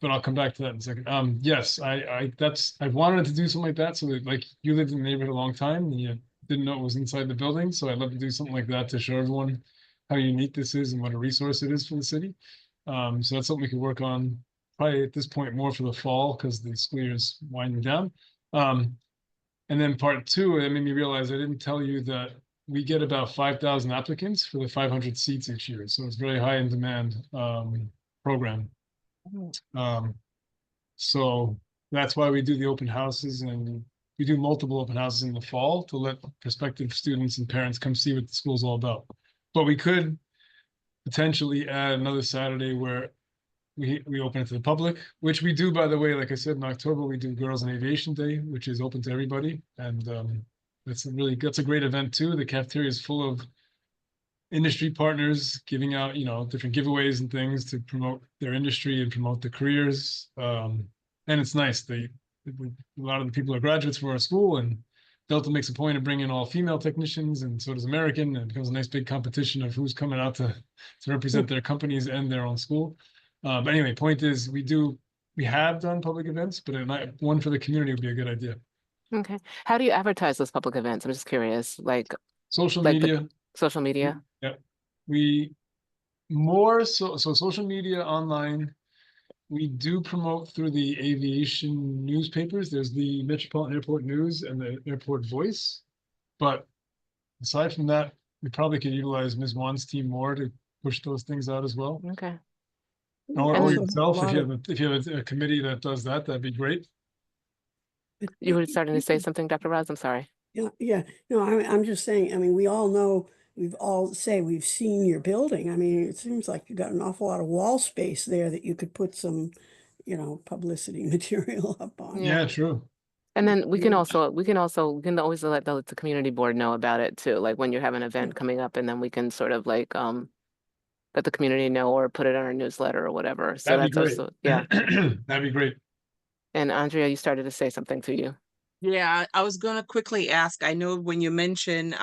But I'll come back to that in a second. Yes, I've wanted to do something like that. So that, like, you lived in the neighborhood a long time and you didn't know it was inside the building. So I'd love to do something like that to show everyone how unique this is and what a resource it is for the city. So that's something we could work on probably at this point more for the fall because the school year is winding down. And then part two, it made me realize I didn't tell you that we get about 5,000 applicants for the 500 seats each year. So it's very high in demand program. So that's why we do the open houses, and we do multiple open houses in the fall to let prospective students and parents come see what the school's all about. But we could potentially add another Saturday where we open it to the public, which we do, by the way. Like I said, in October we do Girls in Aviation Day, which is open to everybody, and that's a great event too. The cafeteria is full of industry partners giving out, you know, different giveaways and things to promote their industry and promote the careers. And it's nice. A lot of the people are graduates from our school, and Delta makes a point of bringing all female technicians, and so does American, and it becomes a nice big competition of who's coming out to represent their companies and their own school. But anyway, point is we have done public events, but one for the community would be a good idea. Okay. How do you advertise those public events? I'm just curious, like Social the media. social media? Yeah. We more so social media, online. We do promote through the aviation newspapers. There's the Metropolitan Airport News and the Airport Voice. But aside from that, we probably could utilize Ms. Wan's team more to push those things out as well. Okay. Or And then- yourself, if you have a committee that does that, that'd be great. You were starting to say something, Dr. Ross? I'm sorry. Yeah. No, I'm just saying, I mean, we all know, we've seen your building. I mean, it seems like you got an awful lot of wall space there that you could put some, you know, publicity material up on. Yeah. Yeah, true. And then we can Yeah. always let the community board know about it too, like when you have an event coming up, and then we can sort of like let the community know or put it on our newsletter or whatever. So That'd be that's great. also, yeah. That'd be great. And Andrea, you started to say something to you. Yeah, I was gonna quickly ask, I know when you mention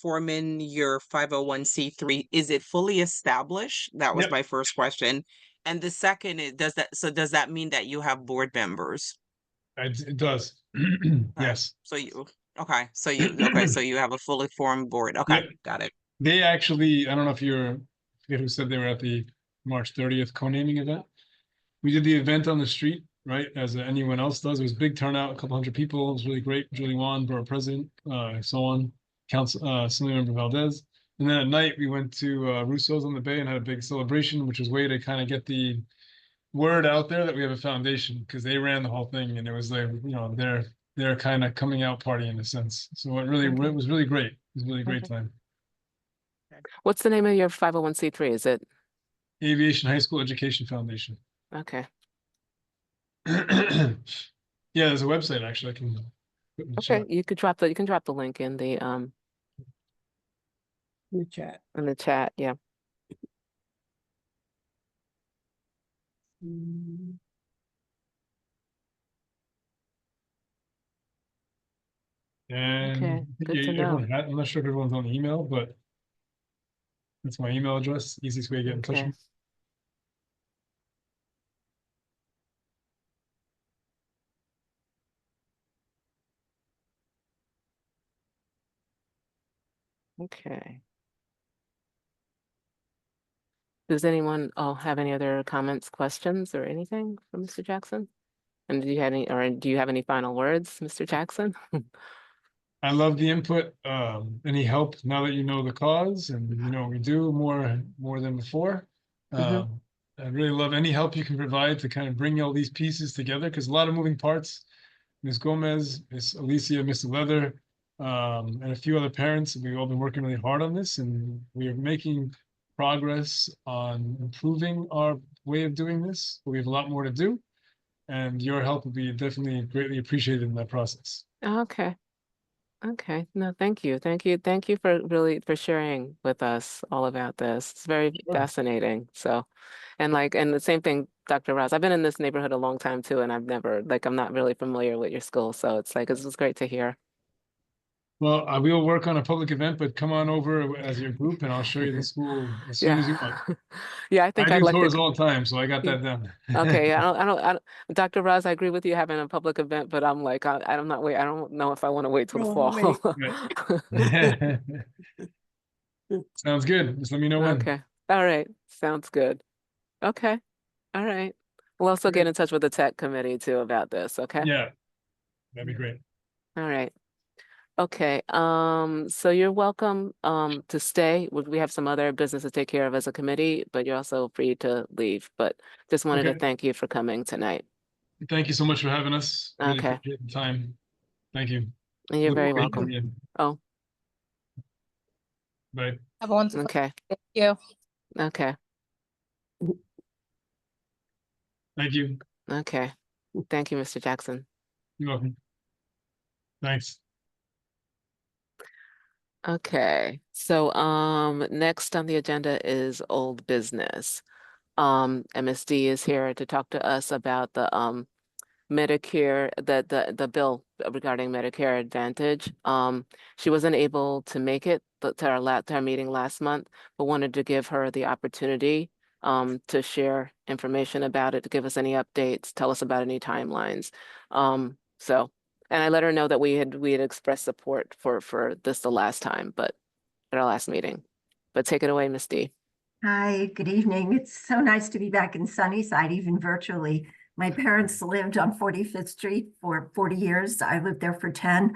forming your 501c3, is it fully established? That was Yep. my first question. And the second is, does that mean that you have board members? It does. Yes. So you have a fully formed board. Okay, Yep. got it. They actually, I don't know if I forget who said they were at the March 30th co-naming event. We did the event on the street, right, as anyone else does. It was a big turnout, a couple hundred people. It was really great. Julie Wan, borough president, so on, council, Assembly Valdez. And then at night we went to Russo's on the Bay and had a big celebration, which was a way to kind of get the word out there that we have a foundation, because they ran the whole thing, and it was like, you know, their kind of coming out party in a sense. So it was really great. It was a really great time. What's the name of your 501c3? Is it? Aviation High School Education Foundation. Okay. Yeah, there's a website actually I can put in the Okay. chat. You can drop the link in the In the chat. chat. Yeah. Mm. And Okay, I think good to know. I'm not sure if everyone's on the email, but that's my email address. Easiest way to get in touch with Okay. me. Okay. Does anyone have any other comments, questions, or anything from Mr. Jackson? And do you have any final words, Mr. Jackson? I love the input. Any help now that you know the cause and you know what we do more than before. Mhm. I really love any help you can provide to kind of bring all these pieces together because a lot of moving parts. Ms. Gomez, Ms. Alicia, Mr. Leather, and a few other parents. We've all been working really hard on this, and we are making progress on improving our way of doing this. But we have a lot more to do, and your help will be definitely greatly appreciated in that process. Okay. Okay. No, thank you. Thank you. Thank you for sharing with us all about this. It's very Sure. fascinating. So, and the same thing, Dr. Ross, I've been in this neighborhood a long time too, and I'm not really familiar with your school. So it's great to hear. Well, we will work on a public event, but come on over as your group, and I'll show you the school as soon as you want. Yeah. Yeah, I think I I'd do like to. tours all the time, so I got that down. Okay, I don't, Dr. Ross, I agree with you having a public event, but I'm like, I'm not wait. I don't know if I want to wait till the Don't wanna fall. Right. Sounds good. Just let me know when. Okay. All right. Sounds good. Okay. All right. We'll also get Great. in touch with the tech committee too about this. Okay. Yeah, that'd be great. All right. Okay. So you're welcome to stay. We have some other business to take care of as a committee, but you're also free to leave. But just wanted to Okay. thank you for coming tonight. Thank you so much for having us. Really Okay. appreciate the time. Thank you. And you're Look very forward to welcome. seeing you. Oh, Bye. Have a wonderful okay. Thank you. Okay. Thank you. Okay. Thank you, Mr. Jackson. You're welcome. Thanks. Okay. So next on the agenda is old business. MSD is here to talk to us about the Medicare, the bill regarding Medicare Advantage. She wasn't able to make it to our meeting last month, but wanted to give her the opportunity to share information about it, to give us any updates, tell us about any timelines. And I let her know that we had expressed support for this the last time, but at our last meeting. But take it away, Ms. D. Hi, good evening. It's so nice to be back in Sunnyside, even virtually. My parents lived on 45th Street for 40 years. I lived there for 10.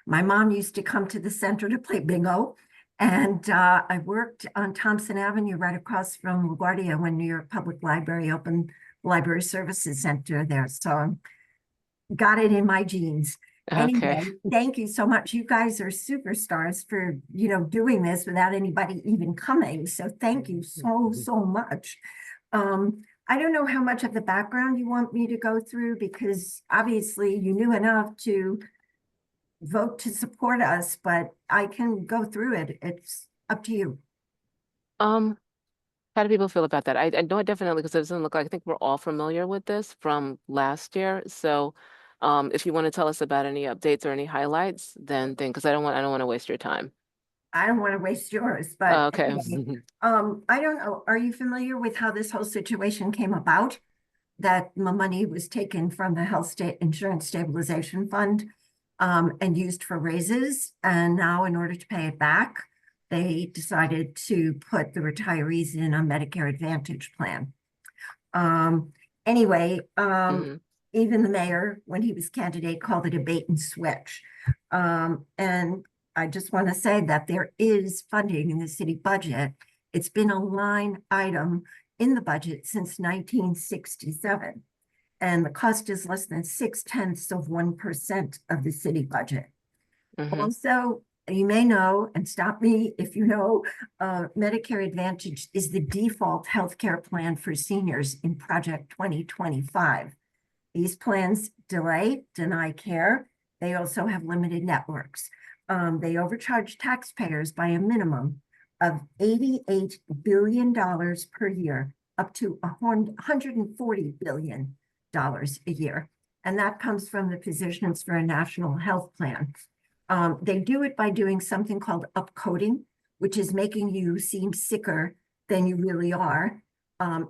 My mom used to come to the center to play bingo. And I worked on Thompson Avenue right across from LaGuardia when New York Public Library opened the Library Services Center there. So got it in my genes. Okay. Anyway, thank you so much. You guys are superstars for, doing this without anybody even coming. So thank you so much. I don't know how much of the background you want me to go through because obviously you knew enough to vote to support us, but I can go through it. It's up to you. How do people feel about that? I know it definitely, because it doesn't look like, I think we're all familiar with this from last year. So if you want to tell us about any updates or any highlights, then because I don't want to waste your time. I don't want to waste yours, but Okay. anyway, I don't know. Are you familiar with how this whole situation came about? That the money was taken from the Health State Insurance Stabilization Fund and used for raises. And now in order to pay it back, they decided to put the retirees in a Medicare Advantage plan. Anyway, even the mayor, when he was candidate, called it a bait and switch. And I just want to say that there is funding in the city budget. It's been a line item in the budget since 1967. And the cost is less than 0.6% of the city budget. Also, you may know, and stop me if you know, Medicare Advantage is the default healthcare plan for seniors in Project 2025. These plans deny care. They also have limited networks. They overcharge taxpayers by a minimum of $88 billion per year, up to $140 billion a year. And that comes from the Physicians for a National Health Plan. They do it by doing something called upcoding, which is making you seem sicker than you really are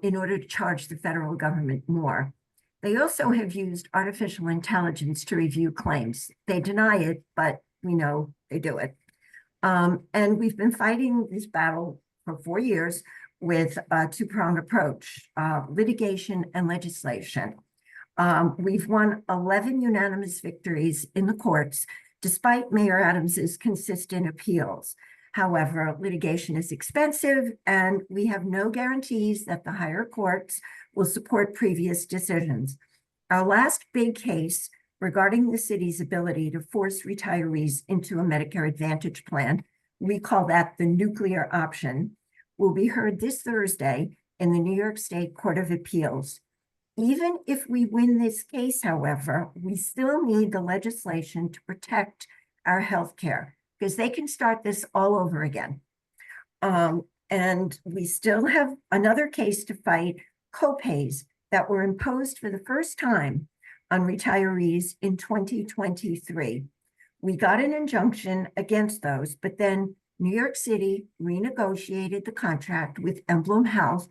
in order to charge the federal government more. They also have used artificial intelligence to review claims. They deny it, but we know they do it. And we've been fighting this battle for 4 years with a two-pronged approach, litigation and legislation. We've won 11 unanimous victories in the courts, despite Mayor Adams's consistent appeals. However, litigation is expensive, and we have no guarantees that the higher courts will support previous decisions. Our last big case regarding the city's ability to force retirees into a Medicare Advantage plan, we call that the nuclear option, will be heard this Thursday in the New York State Court of Appeals. Even if we win this case, however, we still need the legislation to protect our health care, because they can start this all over again. And we still have another case to fight, copays that were imposed for the first time on retirees in 2023. We got an injunction against those, but then New York City renegotiated the contract with Emblem Health.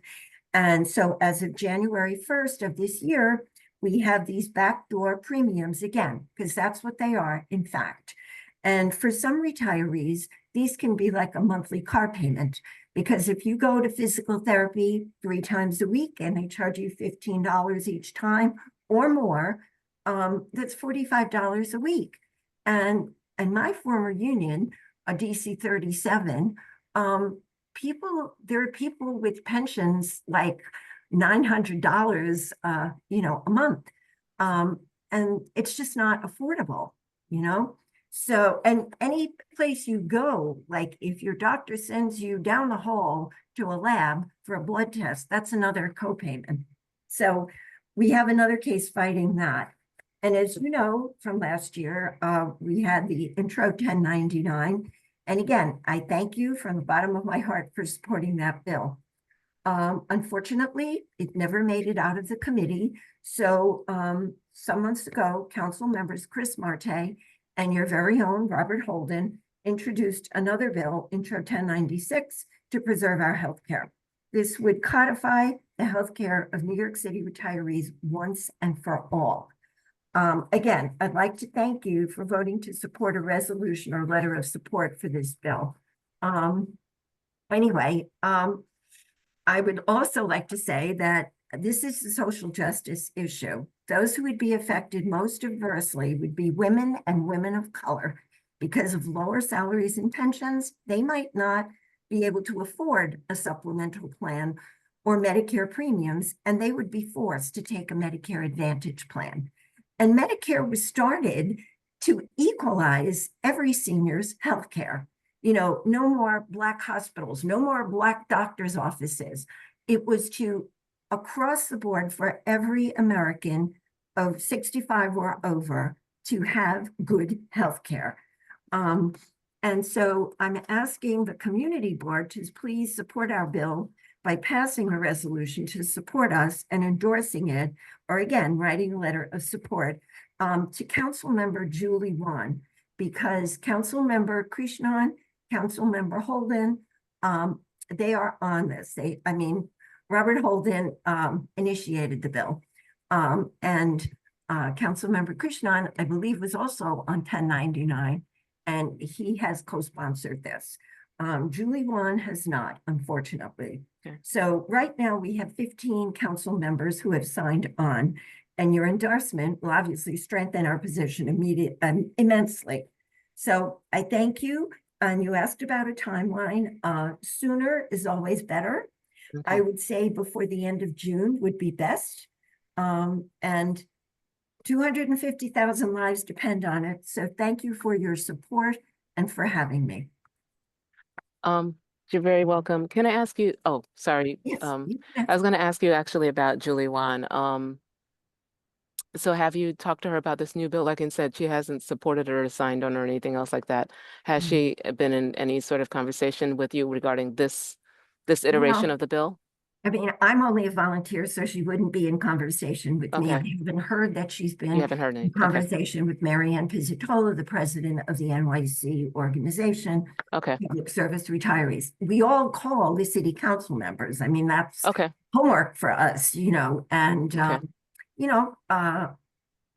And so as of January 1st of this year, we have these backdoor premiums again, because that's what they are, in fact. And for some retirees, these can be like a monthly car payment, because if you go to physical therapy 3 times a week and they charge you $15 each time or more, that's $45 a week. And my former union, a DC 37, there are people with pensions like $900, a month. And it's just not affordable, So, and any place you go, like if your doctor sends you down the hall to a lab for a blood test, that's another copayment. So we have another case fighting that. And as you know, from last year, we had the Intro 1099. And again, I thank you from the bottom of my heart for supporting that bill. Unfortunately, it never made it out of the committee. So some months ago, council members Chris Marte and your very own Robert Holden introduced another bill, Intro 1096, to preserve our healthcare. This would codify the healthcare of New York City retirees once and for all. Again, I'd like to thank you for voting to support a resolution or letter of support for this bill. Anyway, I would also like to say that this is a social justice issue. Those who would be affected most adversely would be women and women of color. Because of lower salaries and pensions, they might not be able to afford a supplemental plan or Medicare premiums, and they would be forced to take a Medicare Advantage plan. And Medicare was started to equalize every senior's health care. No more Black hospitals, no more Black doctors' offices. It was to, across the board, for every American of 65 or over to have good health care. And so I'm asking the community board to please support our bill by passing a resolution to support us and endorsing it, or again, writing a letter of support to Council Member Julie Wan, because Council Member Krishnan, Council Member Holden, they are on this. Robert Holden initiated the bill. And Council Member Krishnan, I believe, was also on 1099, and he has co-sponsored this. Julie Wan has not, unfortunately. Okay. So right now we have 15 council members who have signed on, and your endorsement will obviously strengthen our position immensely. So I thank you. And you asked about a timeline. Sooner is always better. Okay. I would say before the end of June would be best. And 250,000 lives depend on it. So thank you for your support and for having me. You're very welcome. Can I ask you, oh, sorry. Yes, you can I was going to ask you actually about Julie Wan. So have you talked to her about this new bill? Like I said, she hasn't supported or signed on or anything else like that. Has she been in any sort of conversation with you regarding this iteration No. of the bill? I'm only a volunteer, so she wouldn't be in conversation with me. I Okay. haven't heard that she's You been haven't heard in any? Okay. conversation with Marianne Pizzitola, the president of the NYC organization, Okay. Public Service Retirees. We all call the city council members. That's Okay. homework for us, and, Okay.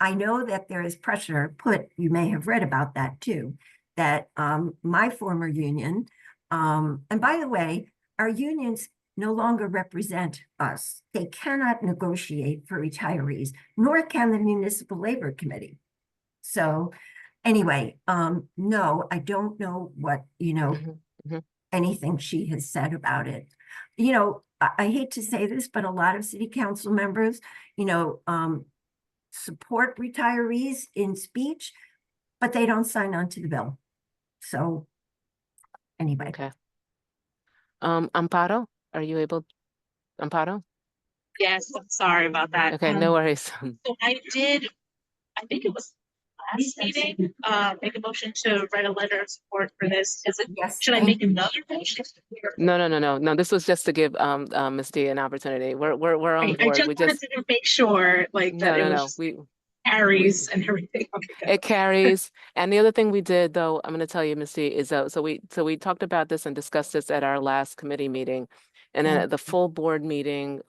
I know that there is pressure put, you may have read about that too, that my former union, and by the way, our unions no longer represent us. They cannot negotiate for retirees, nor can the Municipal Labor Committee. So anyway, no, I don't know what, Mhm, mhm. anything she has said about it. I hate to say this, but a lot of city council members, support retirees in speech, but they don't sign on to the bill. So anyway. Okay. Amparo, are you able, Amparo? Yes, I'm sorry about that. Okay, no worries. So I think it was last meeting, make a motion to write a letter of support for this. Yes, Should I thank make another motion? No, this was just to give Ms. D an opportunity. We're on I board. just We wanted just, to make sure like that it was we, carries and everything. Okay, good. it carries. And the other thing we did, though, I'm going to tell you, Ms. D, is so we talked about this and discussed this at our last committee meeting. And then at the full board meeting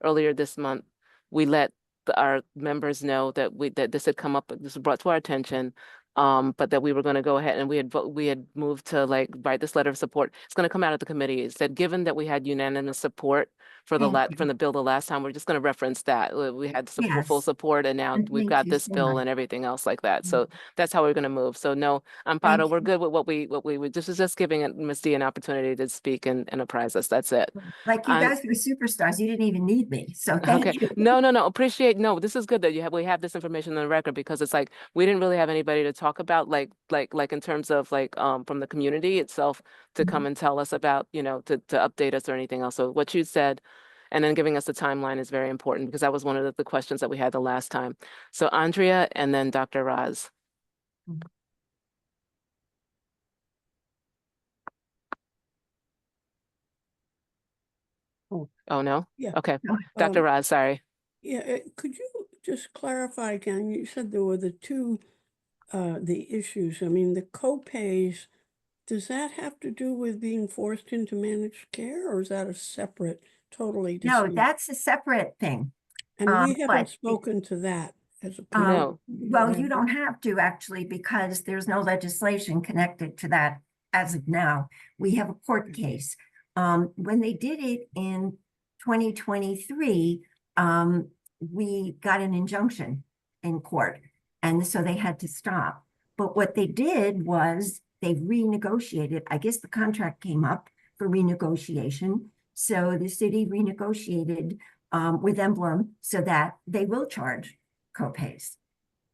earlier this month, we let our members know that that this had come up, this was brought to our attention. But that we were going to go ahead and we had moved to like write this letter of support. It's going to come out of the committee. It said, given that we had unanimous support for from the bill the last time, we're just going to reference that. We had full Yes. support, and now And we've thank got you this so bill much. and everything else like that. So that's how we're going to move. So no, Amparo, Thank we're you. good with what we would. This is just giving Ms. D an opportunity to speak and apprise us. That's it. Like you I'm- guys were superstars. You didn't even need me. So Okay. thank you. No. Appreciate. No, this is good that we have this information on the record, because it's like we didn't really have anybody to talk about, like in terms of from the community itself to come and tell us about, to update us or anything else. So what you said, and then giving us the timeline is very important, because that was one of the questions that we had the last time. So Andrea and then Dr. Raz. Oh, no? Yeah. Okay. Dr. Raz, sorry. Yeah, could you just clarify again? You said there were the two, the issues. I mean, the co-pays, does that have to do with being forced into managed care, or is that a separate, totally No, distinct? that's a separate thing. And we haven't but- spoken to that as a. No. Well, you don't have to actually, because there's no legislation connected to that as of now. We have a court case. When they did it in 2023, we got an injunction in court, and so they had to stop. But what they did was they renegotiated. I guess the contract came up for renegotiation. So the city renegotiated with Emblem so that they will charge copays.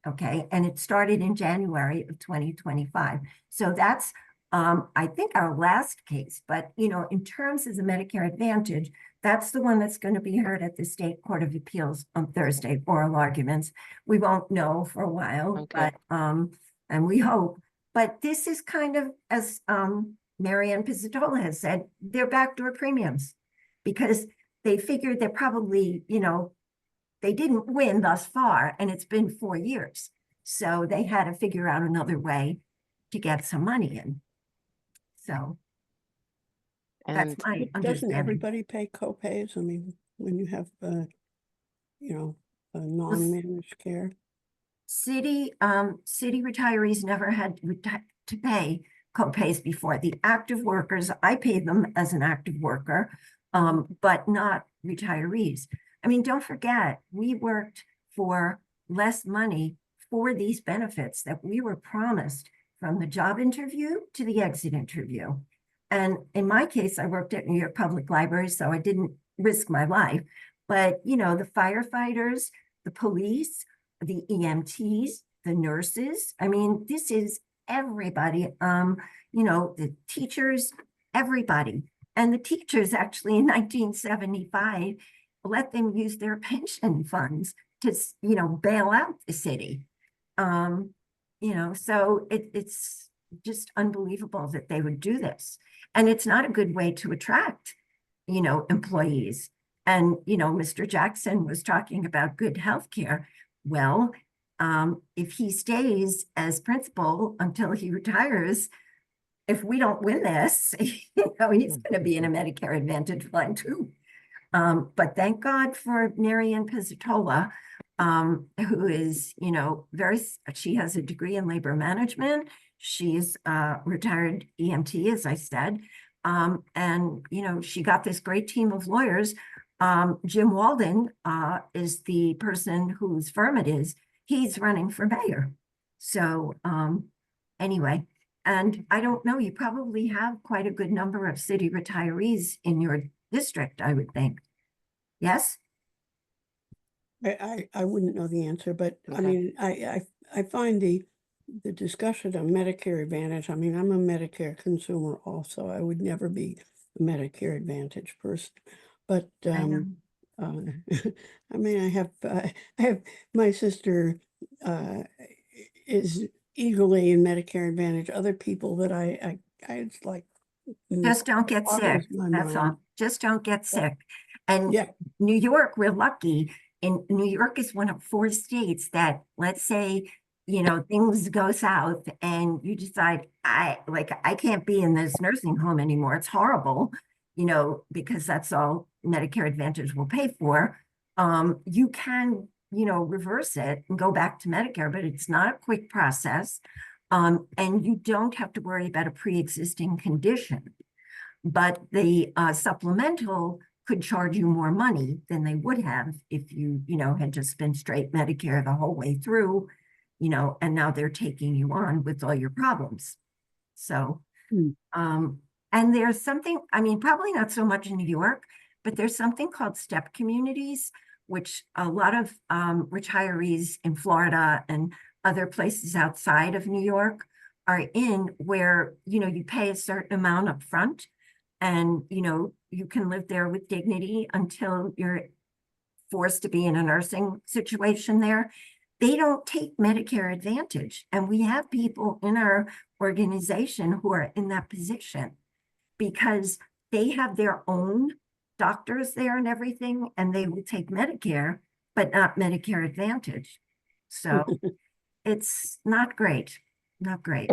Okay, and it started in January of 2025. So that's, I think, our last case. But, in terms of the Medicare Advantage, that's the one that's going to be heard at the State Court of Appeals on Thursday, oral arguments. We won't know for a while, Okay. but, and we hope. But this is kind of, as Marianne Pizzatola has said, they're backdoor premiums, because they figured they're probably, they didn't win thus far, and it's been 4 years. So they had to figure out another way to get some money in. So And that's my Doesn't understanding. everybody pay co-pays? I mean, when you have, non-managed care? City retirees never had to pay co-pays before. The active workers, I paid them as an active worker, but not retirees. I mean, don't forget, we worked for less money for these benefits that we were promised from the job interview to the exit interview. And in my case, I worked at New York Public Library, so I didn't risk my life. But, the firefighters, the police, the EMTs, the nurses, I mean, this is everybody, the teachers, everybody. And the teachers actually in 1975 let them use their pension funds to, bail out the city. So it's just unbelievable that they would do this. And it's not a good way to attract, employees. And, Mr. Jackson was talking about good health care. Well, if he stays as principal until he retires, if we don't win this, he's going to be in a Medicare Advantage fund too. But thank God for Marianne Pizzatola, who is, she has a degree in labor management. She's a retired EMT, as I said. And, you know, she got this great team of lawyers. Jim Walden is the person whose firm it is. He's running for mayor. So anyway, and I don't know, you probably have quite a good number of city retirees in your district, I would think. Yes? I wouldn't know the answer, but I Okay. mean, I find the discussion of Medicare Advantage, I mean, I'm a Medicare consumer also. I would never be a Medicare Advantage person. But I know. I mean, I have my sister is eagerly in Medicare Advantage. Other people that I it's like Just don't get sick. boggles my That's all. mind. Just don't get sick. And Yeah. New York, we're lucky. And New York is one of 4 states that, let's say, you know, things go south and you decide, I can't be in this nursing home anymore. It's horrible, you know, because that's all Medicare Advantage will pay for. You can, you know, reverse it and go back to Medicare, but it's not a quick process. And you don't have to worry about a pre-existing condition. But the supplemental could charge you more money than they would have if you, you know, had just been straight Medicare the whole way through, you know, and now they're taking you on with all your problems. So, and there's something, I mean, probably not so much in New York, but there's something called STEP communities, which a lot of retirees in Florida and other places outside of New York are in, where, you know, you pay a certain amount up front and, you know, you can live there with dignity until you're forced to be in a nursing situation there. They don't take Medicare Advantage. And we have people in our organization who are in that position because they have their own doctors there and everything, and they will take Medicare, but not Medicare Advantage. So it's not great, not great.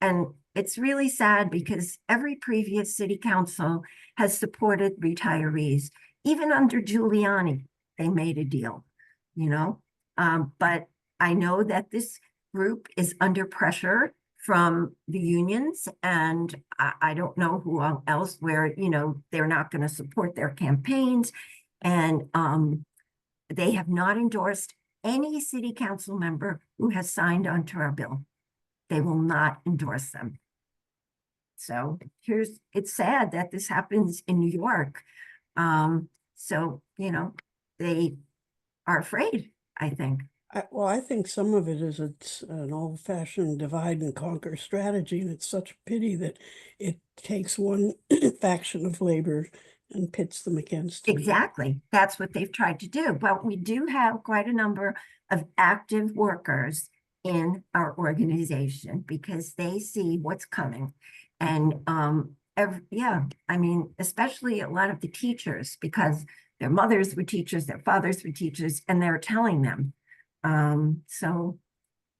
And it's really sad because every previous city council has supported retirees. Even under Giuliani, they made a deal, you know? But I know that this group is under pressure from the unions, and I don't know who else, where, you know, they're not going to support their campaigns. And they have not endorsed any city council member who has signed onto our bill. They will not endorse them. So it's sad that this happens in New York. So, you know, they are afraid, I think. Well, I think some of it is it's an old-fashioned divide and conquer strategy, and it's such a pity that it takes one faction of labor and pits them against another. Exactly. That's what they've tried to do. But we do have quite a number of active workers in our organization because they see what's coming. And yeah, I mean, especially a lot of the teachers, because their mothers were teachers, their fathers were teachers, and they're telling them. So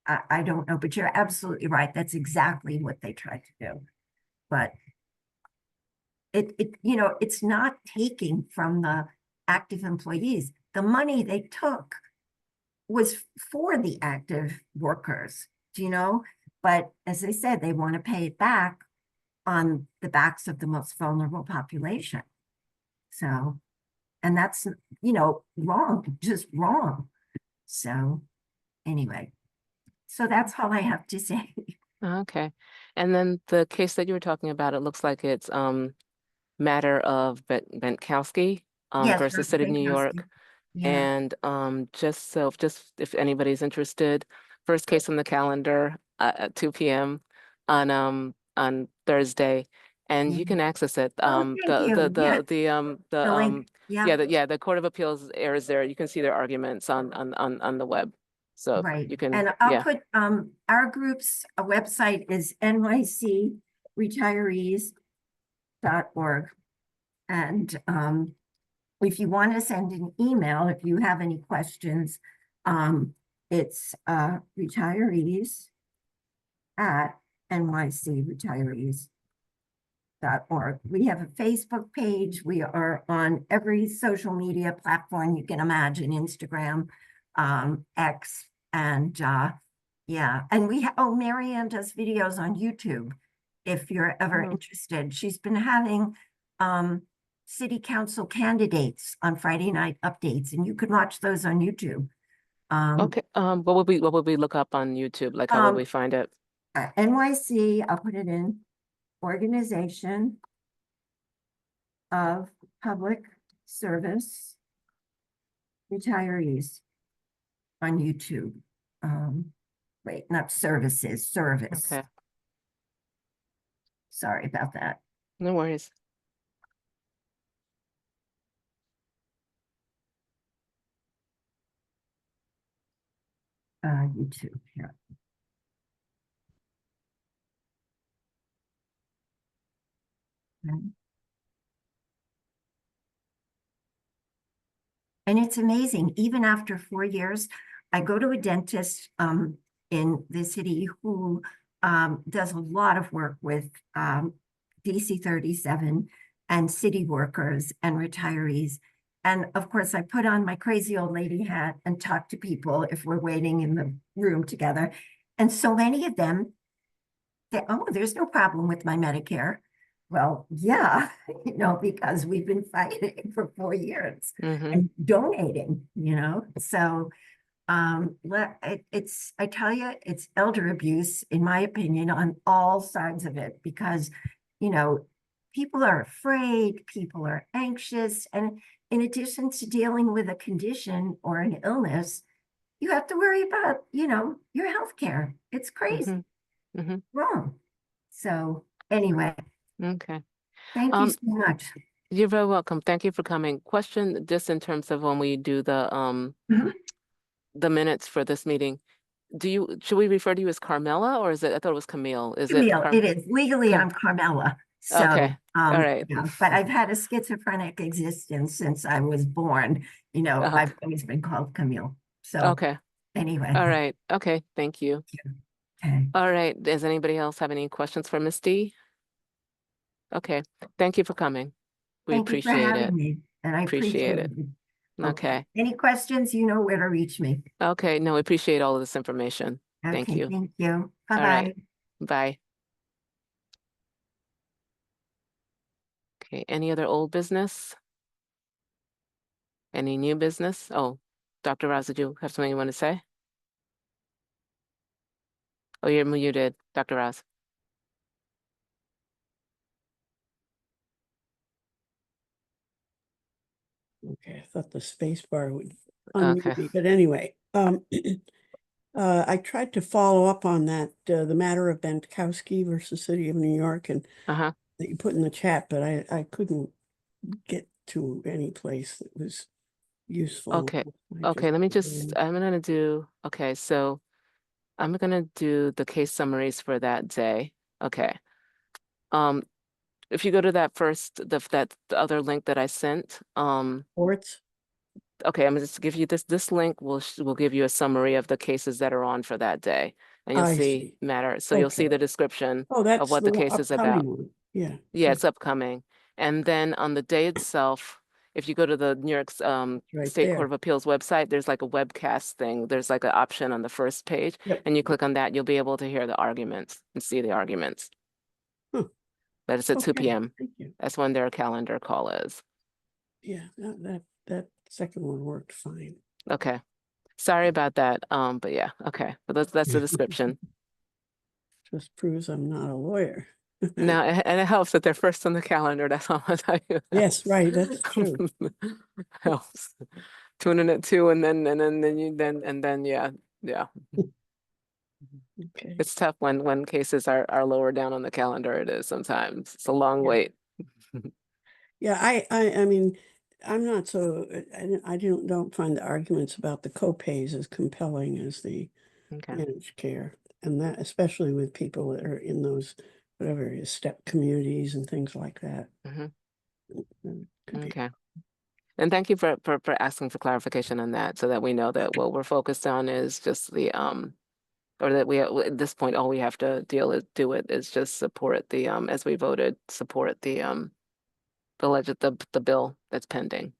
I don't know, but you're absolutely right. That's exactly what they tried to do. But you know, it's not taking from the active employees. The money they took was for the active workers, do you know? But as I said, they want to pay it back on the backs of the most vulnerable population. So, and that's, you know, wrong, just wrong. So anyway, so that's all I have to say. Okay. And then the case that you were talking about, it looks like it's matter of Benkowski Yes, versus Ruth City of New Benkowski. York. Yeah, And just if anybody's interested, first case on the calendar at 2 p.m. on Thursday, and you Yeah. can access it. Oh, thank you. Yes. The link. Yeah. The Court of Appeals airs there. You can see their arguments on the web. So Right. you can, And I'll yeah. put, our group's website is nycretirees.org. And, if you want to send an email, if you have any questions, it's, retirees@nycretirees.org. We have a Facebook page. We are on every social media platform you can imagine, Instagram, X, and Yeah, and Marianne does videos on YouTube. If you're ever Oh. interested, she's been having city council candidates on Friday night updates, and you can watch those on YouTube. Okay, what would we look up on YouTube? Like, how would we find it? NYC, I'll put it in, Organization of Public Service Retirees on YouTube. Wait, not services, service. Okay, Sorry about that. no worries. YouTube here. Okay. And it's amazing, even after 4 years, I go to a dentist in the city who does a lot of work with DC 37 and city workers and retirees. And of course, I put on my crazy old lady hat and talk to people if we're waiting in the room together. And so many of them say, oh, there's no problem with my Medicare. Well, yeah, because we've been fighting for 4 years Mm-hmm. and donating, so I tell you, it's elder abuse, in my opinion, on all sides of it, because, people are afraid, people are anxious, and in addition to dealing with a condition or an illness, you have to worry about, your health care. It's crazy, Mm-hmm. wrong. So anyway, Okay. thank you so much. You're very welcome. Thank you for coming. Question, just in terms of when we do Mhm. the minutes for this meeting, should we refer to you as Carmela, or is it, I thought it was Camille. Is it? Camille, it is. Legally, I'm Carmela. So, Okay. All right. yeah, but I've had a schizophrenic existence since I was born. I've always been called Camille. So Okay. anyway. All right. Okay. Thank you. Okay. All right. Does anybody else have any questions for Ms. D? Okay. Thank you for coming. We Thank you for appreciate it. having me, and I Appreciate appreciate it. it. Okay. Any questions, you know where to reach me. Okay. No, we appreciate all of this information. Thank Okay, you. thank you. All Bye-bye. right. Bye. Okay. Any other old business? Any new business? Oh, Dr. Roz, did you have something you want to say? Oh, you're muted, Dr. Roz. Okay, I thought the space bar would Okay. unmute me, but anyway, I tried to follow up on that, the matter of Bentkowski versus City of New York, and Uh-huh. that you put in the chat, but I couldn't get to any place that was useful. Okay. I Okay, let me just, just, I'm gonna do, okay, so I'm gonna do the case summaries for that day. Okay. If you go to that first, the other link that I sent, Reports. okay, I'm gonna just give you this link will give you a summary of the cases that are on for that day. And you'll I see see. matter. So you'll see Okay. the description Oh, that's of what the the case is about. upcoming one. Yeah. Yeah, it's upcoming. And then on the day itself, if you go to the New York Right State there. Court of Appeals website, there's like a webcast thing. There's like an option on the first page, Yep. and you click on that, you'll be able to hear the arguments and see the arguments. Huh. But it's at 2 Okay, p.m. thank you. That's when their calendar call is. Yeah, that second one worked fine. Okay. Sorry about that. But yeah, okay. But that's the description. Just proves I'm not a lawyer. Now, and it helps that they're first on the calendar. That's all I'll tell you. Yes, right, that's true. Helps. Tune in at 2 and then yeah. Okay. It's tough when cases are lower down on the calendar. It is sometimes. It's a long Yeah. wait. Yeah, I mean, I'm not so, I don't find the arguments about the co-pays as compelling as the Okay. managed care. And that, especially with people that are in those, whatever, step communities and things like that. Mhm. Could be- Okay. And thank you for asking for clarification on that, so that we know that what we're focused on is just the or that we at this point all we have to is just support the as we voted, support the the bill that's pending.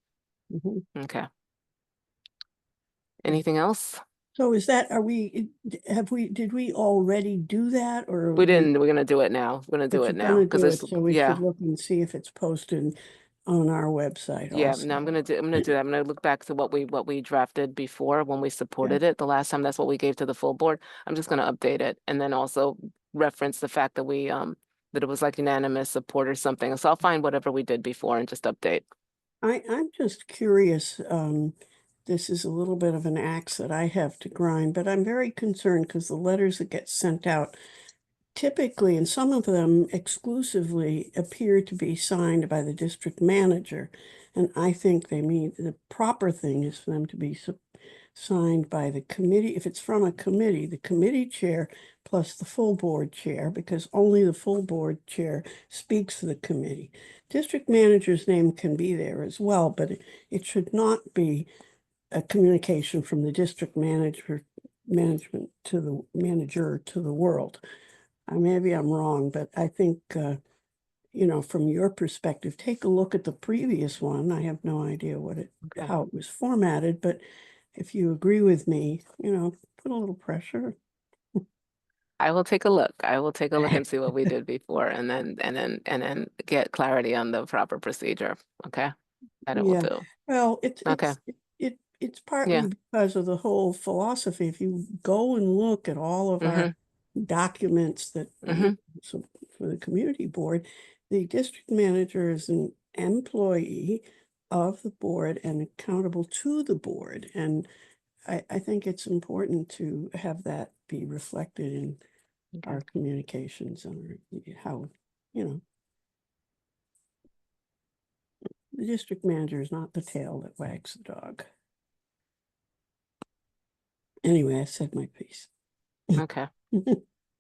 Mhm. Okay. Anything else? So is that, did we already do that or? We didn't, we're gonna do it now. We're gonna But do you're it now, gonna because do it's, it, so we yeah. should look and see if it's posted on our website Yeah, also. no, I'm gonna do that. I'm gonna look back to what we drafted before when we supported it the last time. That's what we gave to the full board. I'm just gonna update it and then also reference the fact that we that it was like unanimous support or something. So I'll find whatever we did before and just update. I'm just curious, this is a little bit of an axe that I have to grind, but I'm very concerned because the letters that get sent out typically, and some of them exclusively, appear to be signed by the district manager. And I think they mean the proper thing is for them to be signed by the committee. If it's from a committee, the committee chair plus the full board chair, because only the full board chair speaks for the committee. District manager's name can be there as well, but it should not be a communication from the district management to the manager to the world. Maybe I'm wrong, but I think, from your perspective, take a look at the previous one. I have no idea how it was formatted, but if you agree with me, put a little pressure. I will take a look. I will take a look and see what we did before and then get clarity on the proper procedure. Okay? That it will Yeah. do. Well, Okay. it's partly because of the whole philosophy. If you go and look at all of our documents that so for the community board, the district manager is an employee of the board and accountable to the board. And I think it's important to have that be reflected in our communications and how, the district manager is not the tail that wags the dog. Anyway, I said my piece. Okay.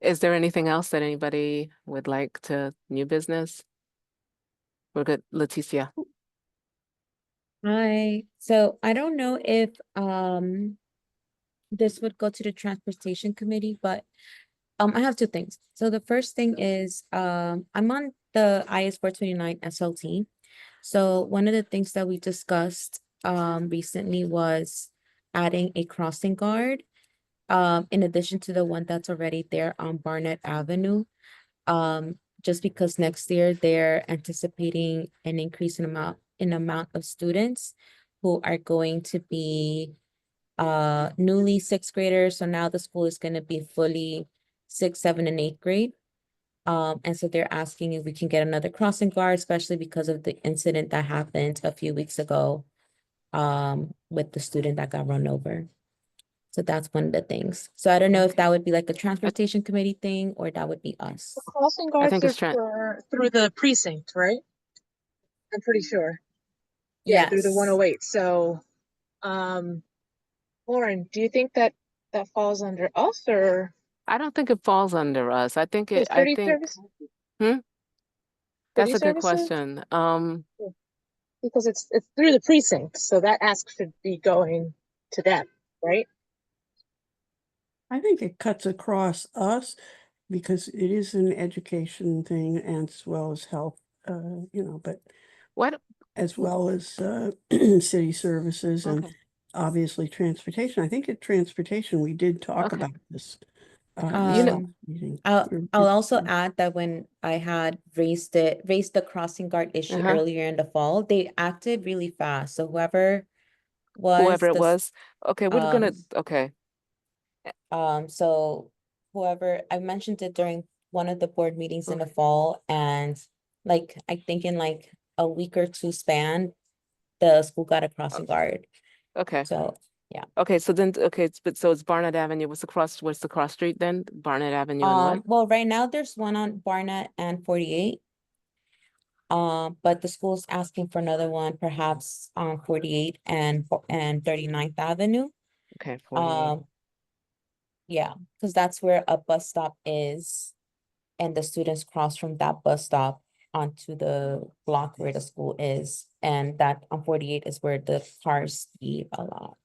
Is there anything else that anybody would like to new business? We're good, Leticia. Hi, so I don't know if this would go to the transportation committee, but I have two things. So the first thing is I'm on the IS 429 SLT. So one of the things that we discussed recently was adding a crossing guard in addition to the one that's already there on Barnett Avenue. Just because next year they're anticipating an increase in amount of students who are going to be newly sixth graders. So now the school is going to be fully 6th, 7th, and 8th grade. And so they're asking if we can get another crossing guard, especially because of the incident that happened a few weeks ago with the student that got run over. So that's one of the things. So I don't know if that would be like a transportation committee thing or that would be us. The crossing I guards think are it's through the precinct, right? I'm pretty sure. Yeah, through the Yes. 108. So, Lauren, do you think that falls under us or I don't think it falls under us. I think it, I city think, services? that's City a good services? question. Because it's through the precinct, so that ask should be going to them, right? I think it cuts across us because it is an education thing and as well as health, but What? as well as city services and Okay. obviously transportation. I think at transportation, we did talk Okay. about this. You know- last meeting. I'll also add that when I had raised the crossing guard issue earlier in the fall, they acted really fast. So whoever Whoever it the- was. Okay, we're gonna, okay. so whoever, I mentioned it during one of the board meetings in the fall, and like I think in like a week or two span, the school got a crossing guard. Okay. So Okay, so then, so it's Barnett Avenue. What's the cross street then? Barnett Avenue and what? well, right now there's one on Barnett and 48. But the school's asking for another one, perhaps on 48 and 39th Avenue. Okay, 48. Yeah, because that's where a bus stop is, and the students cross from that bus stop onto the block where the school is, and that on 48 is where the cars speed a lot.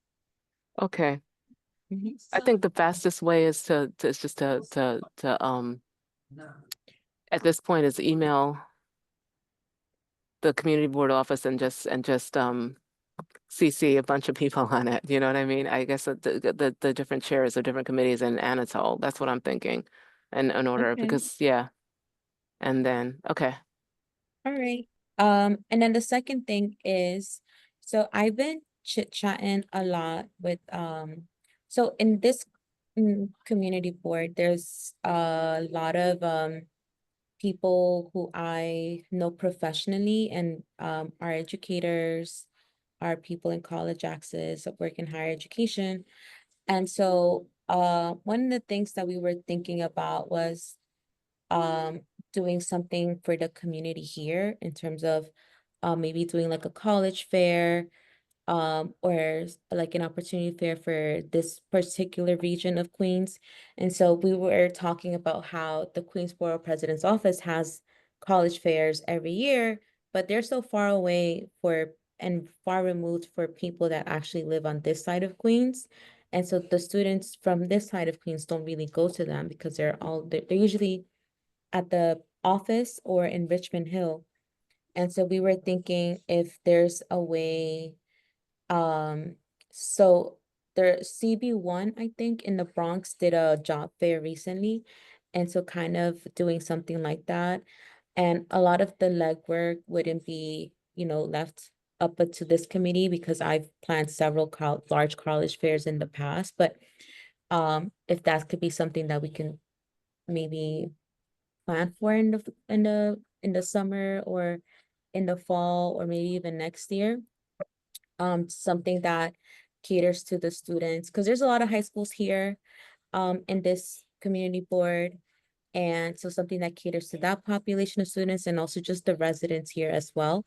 Okay. I think the fastest way is to at this point is email the community board office and just CC a bunch of people on it, you know what I mean? I guess the different chairs of different committees in Anatole, that's what I'm thinking. And in order, Okay. because, yeah. And then, okay, All right. And then the second thing is, so I've been chit-chatting a lot with, so in this community board, there's a lot of, people who I know professionally and, are educators, are people in college access, that work in higher education. And so, one of the things that we were thinking about was, doing something for the community here in terms of maybe doing like a college fair, or like an opportunity fair for this particular region of Queens. And so we were talking about how the Queensboro President's Office has college fairs every year, but they're so far away and far removed for people that actually live on this side of Queens. And so the students from this side of Queens don't really go to them because they're usually at the office or in Richmond Hill. And so we were thinking if there's a way, so the CB1, I think, in the Bronx did a job fair recently. And so kind of doing something like that. And a lot of the legwork wouldn't be, left up to this committee because I've planned several large college fairs in the past. But if that could be something that we can maybe plan for in the summer or in the fall or maybe even next year. Something that caters to the students, because there's a lot of high schools here in this community board. And so something that caters to that population of students and also just the residents here as well.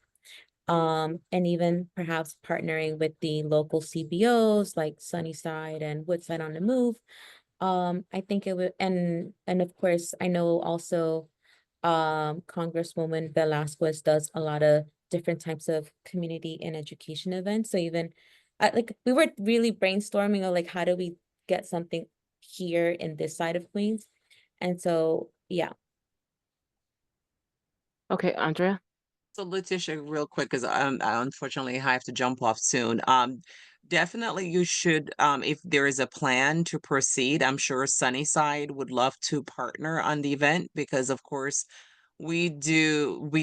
And even perhaps partnering with the local CBOs like Sunnyside and Woodside on the Move. I think it would, and of course, I know also Congresswoman Velasquez does a lot of different types of community and education events. So even like we were really brainstorming of like how do we get something here in this side of Queens. And so yeah. okay, Andrea? So Letitia, real quick, because I unfortunately have to jump off soon. Definitely you should, if there is a plan to proceed, I'm sure Sunnyside would love to partner on the event because of course we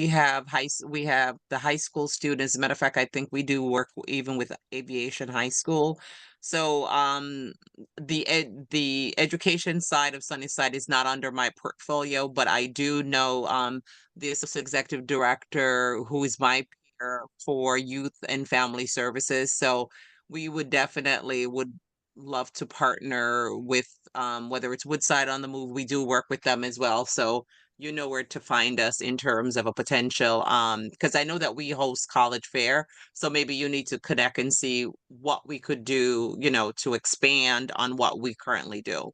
have we have the high school students. As a matter of fact, I think we do work even with Aviation High School. So the education side of Sunnyside is not under my portfolio, but I do know the assistant executive director who is my peer for youth and family services. So we would definitely would love to partner with whether it's Woodside on the Move, we do work with them as well. So you know where to find us in terms of a potential because I know that we host college fair, so maybe you need to connect and see what we could do, to expand on what we currently do.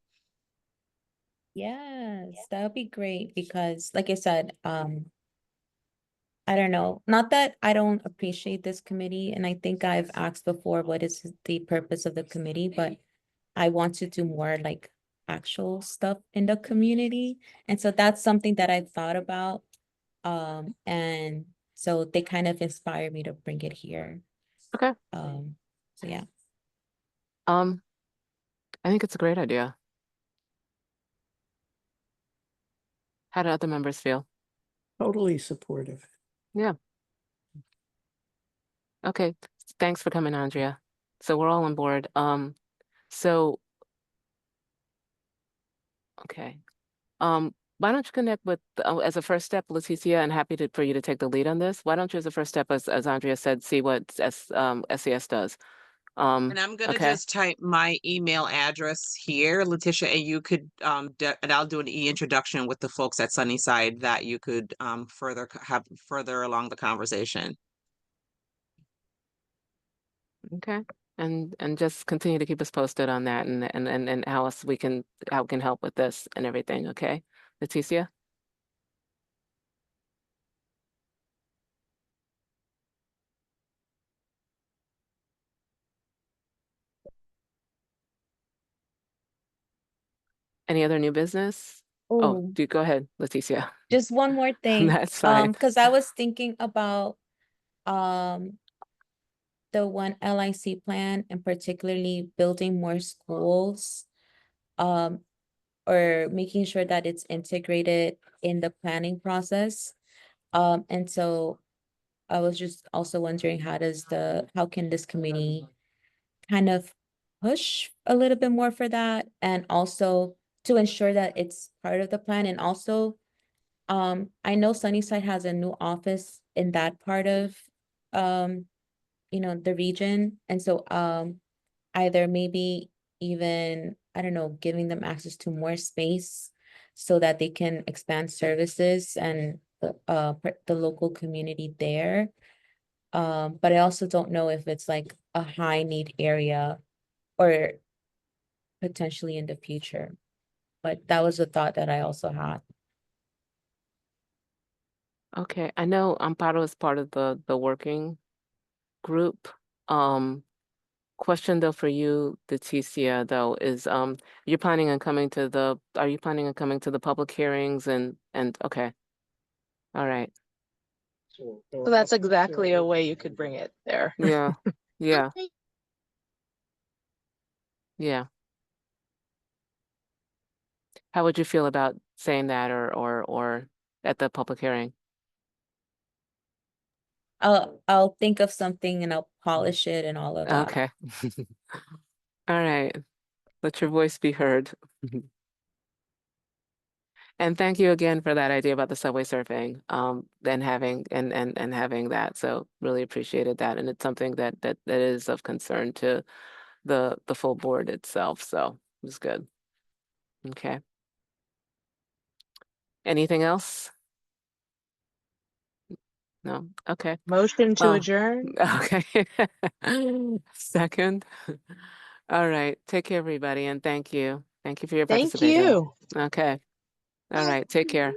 Yes, that would be great because like I said, I don't know, not that I don't appreciate this committee, and I think I've asked before what is the purpose of the committee, but I want to do more like actual stuff in the community. And so that's something that I've thought about. And so they kind of inspired me to bring it here. Okay. So yeah. I think it's a great idea. How do other members feel? Totally supportive. Yeah. Okay, thanks for coming, Andrea. So we're all on board. So okay. Why don't you connect with as a first step, Leticia, and happy for you to take the lead on this. Why don't you, as a first step, as Andrea said, see what SES does. And I'm gonna okay. just type my email address here, Letitia, and you could and I'll do an e-introduction with the folks at Sunnyside that you could have further along the conversation. Okay. And just continue to keep us posted on that and how else we can help with this and everything, okay? Leticia? Any other new business? Oh, do go ahead, Leticia. Just one more thing. That's fine. Because I was thinking about the One LIC plan and particularly building more schools, or making sure that it's integrated in the planning process. And so I was just also wondering, how can this committee kind of push a little bit more for that, and also to ensure that it's part of the plan? And also, I know Sunnyside has a new office in that part of, the region. And so, either maybe even, I don't know, giving them access to more space so that they can expand services and the local community there. But I also don't know if it's like a high need area or potentially in the future. But that was a thought that I also had. Okay, I know Amparo is part of the working group. Question though for you, Leticia, though, is are you planning on coming to the public hearings and okay. All right. So that's exactly a way you could bring it there. Yeah. Yeah. Yeah. How would you feel about saying that or at the public hearing? I'll think of something and I'll polish it and all of that. Okay. All right. Let your voice be heard. And thank you again for that idea about the subway surfing, and having that. So really appreciated that. And it's something that is of concern to the full board itself. So it was good. Okay. Anything else? No? Okay. Motion to Oh. adjourn. Okay. Second. All right. Take care, everybody, and thank you. Thank you for your Thank participation. you. Okay. All right. Take care.